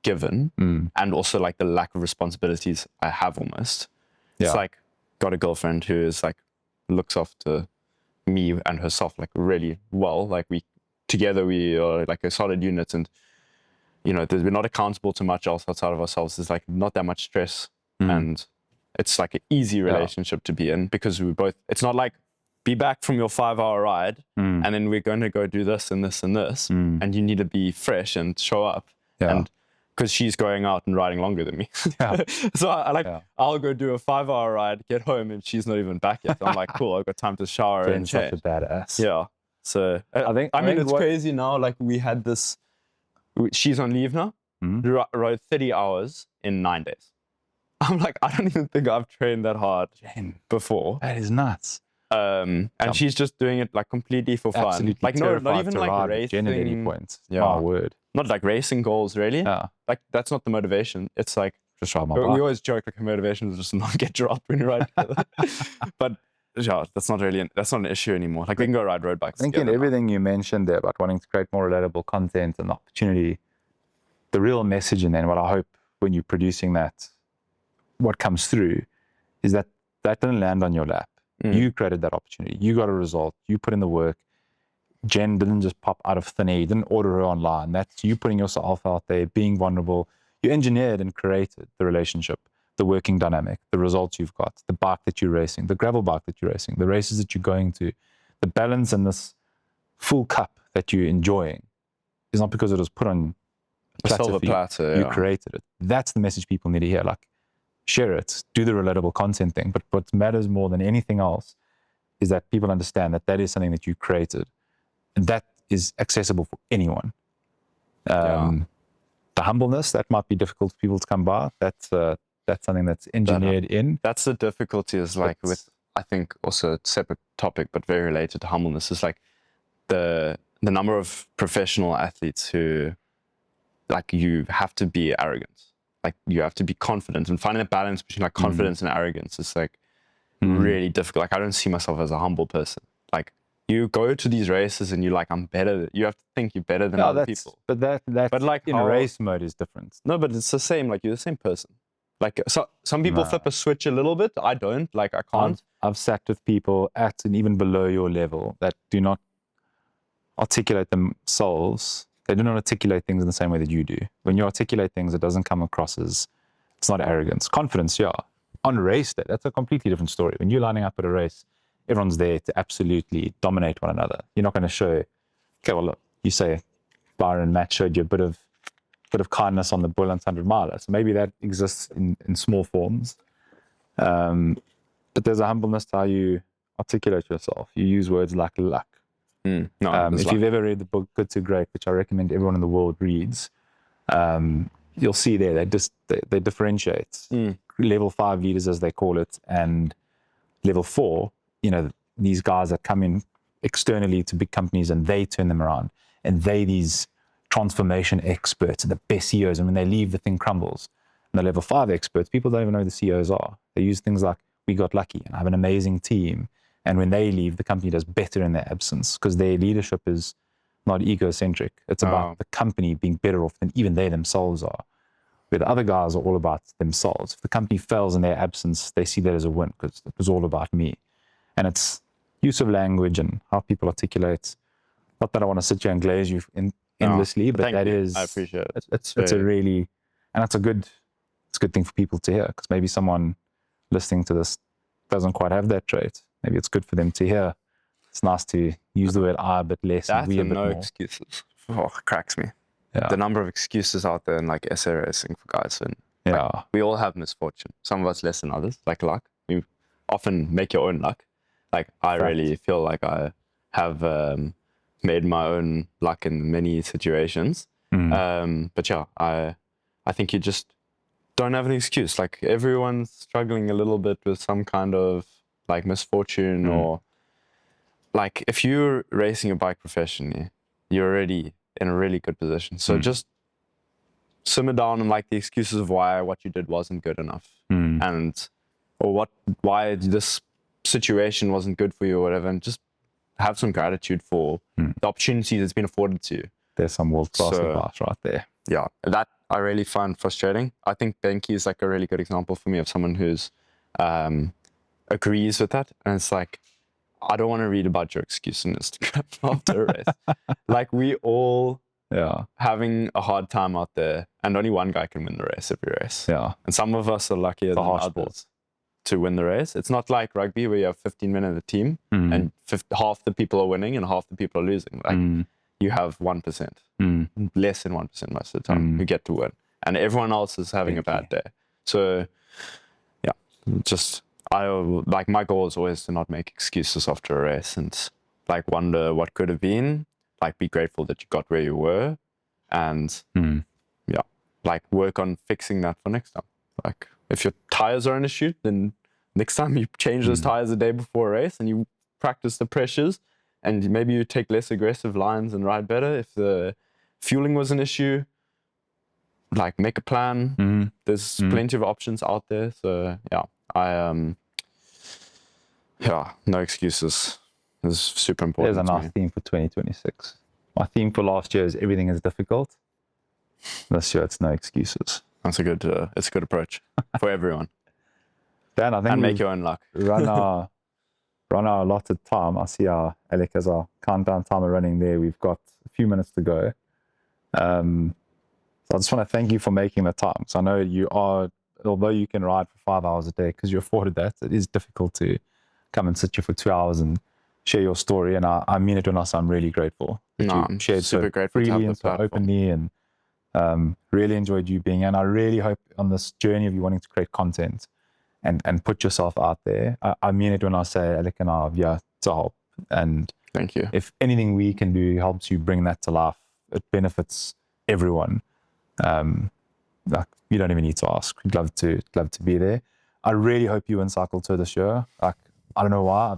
given, and also like the lack of responsibilities I have almost. It's like got a girlfriend who is like looks after me and herself like really well. Like we are like a solid unit, and we're not accountable to much else outside of ourselves. There's like not that much stress, and it's like an easy relationship to be in, because we both. It's not like be back from your 5-hour ride and then we're going to go do this and this and this, and you need to be fresh and show up. And because she's going out and riding longer than me. So I'll go do a 5-hour ride, get home, and she's not even back yet. I'm like, cool, I've got time to shower and change. Such a badass. Yeah. So I mean, it's crazy now. Like we had this, she's on leave now, rode 30 hours in 9 days. I'm like, I don't even think I've trained that hard before. That is nuts. And she's just doing it like completely for fun. Absolutely like not even like racing. At any point. My word. Not like racing goals, really. Yeah. Like that's not the motivation. It's like just ride my we bike. always joke like her motivation is just to not get dropped when you ride together. But yeah, that's not an issue anymore. Like we can go ride road bikes. I think in everything you mentioned there about wanting to create more relatable content and the opportunity, the real message, and then what I hope when you're producing that, what comes through is that didn't land on your lap. You created that opportunity. You got a result. You put in the work. Jen didn't just pop out of thin air. You didn't order her online. That's you putting yourself out there, being vulnerable. You engineered and created the relationship, the working dynamic, the results you've got, the bike that you're racing, the gravel bike that you're racing, the races that you're going to, the balance and this full cup that you're enjoying is not because it was put on a silver platter. You created it. That's the message people need to hear. Like, share it, do the relatable content thing. But what matters more than anything else is that people understand that is something that you created, and that is accessible for anyone. The humbleness, that might be difficult for people to come by. That's something that's engineered in. That's the difficulty is like with, I think also a separate topic, but very related to humbleness, is like the number of professional athletes who like you have to be arrogant. Like you have to be confident, and finding a balance between like confidence and arrogance is like really difficult. Like I don't see myself as a humble person. Like you go to these races and you're like, I'm better. You have to think you're better than other people. But like in race mode is different. No, but it's the same. Like you're the same person. Like some people flip a switch a little bit. I don't. Like I can't. I've sat with people at and even below your level that do not articulate themselves. They do not articulate things in the same way that you do. When you articulate things, it doesn't come across as, it's not arrogance. Confidence, yeah. On race day, that's a completely different story. When you're lining up at a race, everyone's there to absolutely dominate one another. You're not going to show, okay, well, look, you say Byron and Matt showed you a bit of kindness on the Bull 100 miler. So maybe that exists in small forms. But there's a humbleness to how you articulate yourself. You use words like luck. If you've ever read the book Good to Great, which I recommend everyone in the world reads, you'll see there they differentiate level 5 leaders, as they call it, and level 4. These guys that come in externally to big companies and they turn them around, and these transformation experts are the best CEOs, and when they leave, the thing crumbles. And the level 5 experts, people don't even know who the CEOs are. They use things like, we got lucky and I have an amazing team. And when they leave, the company does better in their absence because their leadership is not egocentric. It's about the company being better off than even they themselves are. Where the other guys are all about themselves. If the company fails in their absence, they see that as a win because it was all about me. And it's use of language and how people articulate. Not that I want to sit here and glaze you endlessly, but Thank that you. is I appreciate it. it's a really, and it's a good thing for people to hear, because maybe someone listening to this doesn't quite have that trait. Maybe it's good for them to hear. It's nice to use the word I a bit less and That's we a a bit no more. excuses. Oh, it cracks me. Yeah. The number of excuses out there in like SA racing for guys. And Yeah. like, we all have misfortune. Some of us less than others, like luck. You often make your own luck. Like I really feel like I have made my own luck in many situations. But yeah, I think you just don't have an excuse. Like everyone's struggling a little bit with some kind of like misfortune or like if you're racing a bike professionally, you're already in a really good position. So just simmer down and like the excuses of why what you did wasn't good enough and or why this situation wasn't good for you or whatever, and just have some gratitude for the opportunity that's been afforded to you. There's some world-class advice right there. Yeah, that I really find frustrating. I think Benki is like a really good example for me of someone who's agrees with that. And it's like, I don't want to read about your excuse on Instagram after a race. Like we all having a hard time out there, and only one guy can win the race every race. Yeah. And some of us are luckier than others to win the race. It's not like rugby where you have 15 men in a team and half the people are winning and half the people are losing. Like you have 1%, less than 1% most of the time who get to win. And everyone else is having a bad day. So yeah, just like my goal is always to not make excuses after a race and like wonder what could have been, like be grateful that you got where you were, and yeah, like work on fixing that for next time. Like if your tires are an issue, then next time you change those tires a day before a race and you practice the pressures, and maybe you take less aggressive lines and ride better. If the fueling was an issue, like make a plan. There's plenty of options out there. So yeah, no excuses is super important. There's a nice theme for 2026. My theme for last year is everything is difficult. This year it's no excuses. That's a good. It's a good approach for everyone. Dan, I think and make your own luck. run our allotted time. I see our Alec has our countdown timer running there. We've got a few minutes to go. So I just want to thank you for making the time. So I know you are, although you can ride for 5 hours a day because you afforded that, it is difficult to come and sit here for 2 hours and share your story. And I mean it when I say I'm really grateful. I'm shared super so grateful freely to have and the so platform. openly, and really enjoyed you being here. And I really hope on this journey of you wanting to create content and put yourself out there, I mean it when I say Alec and I are here to help. And thank you. If anything we can do helps you bring that to life, it benefits everyone. Like you don't even need to ask. We'd love to be there. I really hope you win Cycle Tour this year. Like I don't know why.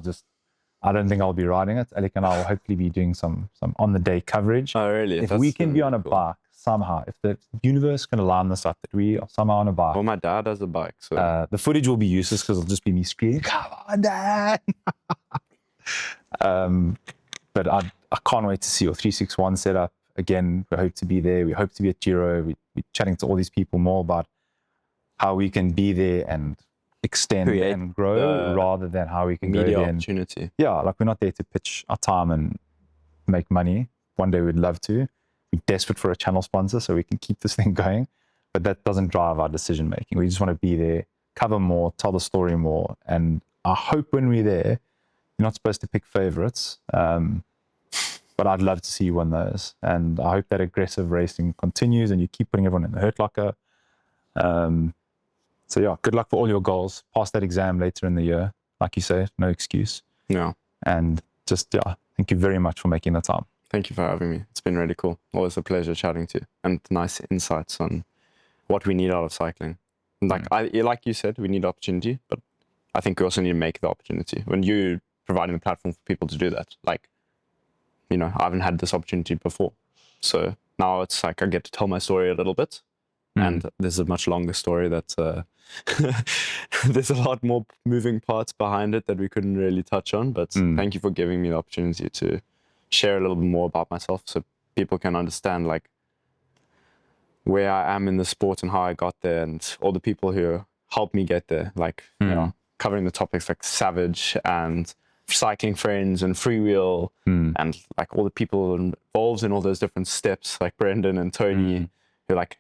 I don't think I'll be riding it. Alec and I will hopefully be doing some on the day coverage. Oh really? If we can be on a bike somehow, if the universe can align this up, that we are somehow on a bike. Well, my dad has a bike, so the footage will be useless because it'll just be me screaming, "Come on, Dad!" But I can't wait to see your 361 setup. Again, we hope to be there. We hope to be at Giro. We're chatting to all these people more about how we can be there and extend and grow rather than how we can go there. Opportunity. Yeah, like we're not there to pitch our time and make money. One day we'd love to. We're desperate for a channel sponsor so we can keep this thing going. But that doesn't drive our decision making. We just want to be there, cover more, tell the story more. And I hope when we're there, you're not supposed to pick favorites. But I'd love to see you win those. And I hope that aggressive racing continues and you keep putting everyone in the hurt locker. So yeah, good luck for all your goals. Pass that exam later in the year. Like you say, no excuse. Yeah. And just, thank you very much for making the time. Thank you for having me. It's been really cool. Always a pleasure chatting to you, and nice insights on what we need out of cycling. Like you said, we need opportunity, but I think we also need to make the opportunity. When you're providing the platform for people to do that, like, you know, I haven't had this opportunity before. So now it's like I get to tell my story a little bit. And there's a much longer story that there's a lot more moving parts behind it that we couldn't really touch on. But thank you for giving me the opportunity to share a little bit more about myself so people can understand like where I am in the sport and how I got there, and all the people who helped me get there. Like, you know, covering the topics like Savage and cycling friends and Freewheel and like all the people involved in all those different steps, like Brendan and Tony, who like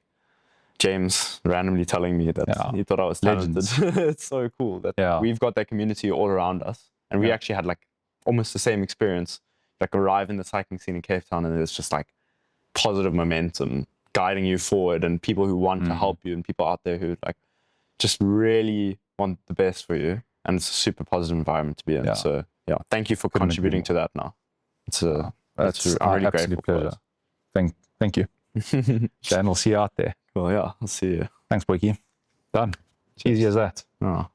James randomly telling me that he thought I was talented. It's so cool that we've got that community all around us. And we actually had like almost the same experience, like arrive in the cycling scene in Cape Town, and it's just like positive momentum guiding you forward, and people who want to help you, and people out there who like just really want the best for you. And it's a super positive environment to be in. So thank you for contributing to that now. It's I'm really grateful for it. Thank you. Dan, we'll see you out there. Well, yeah, I'll see you. Thanks, Boykie. Done. Easy as that. Oh.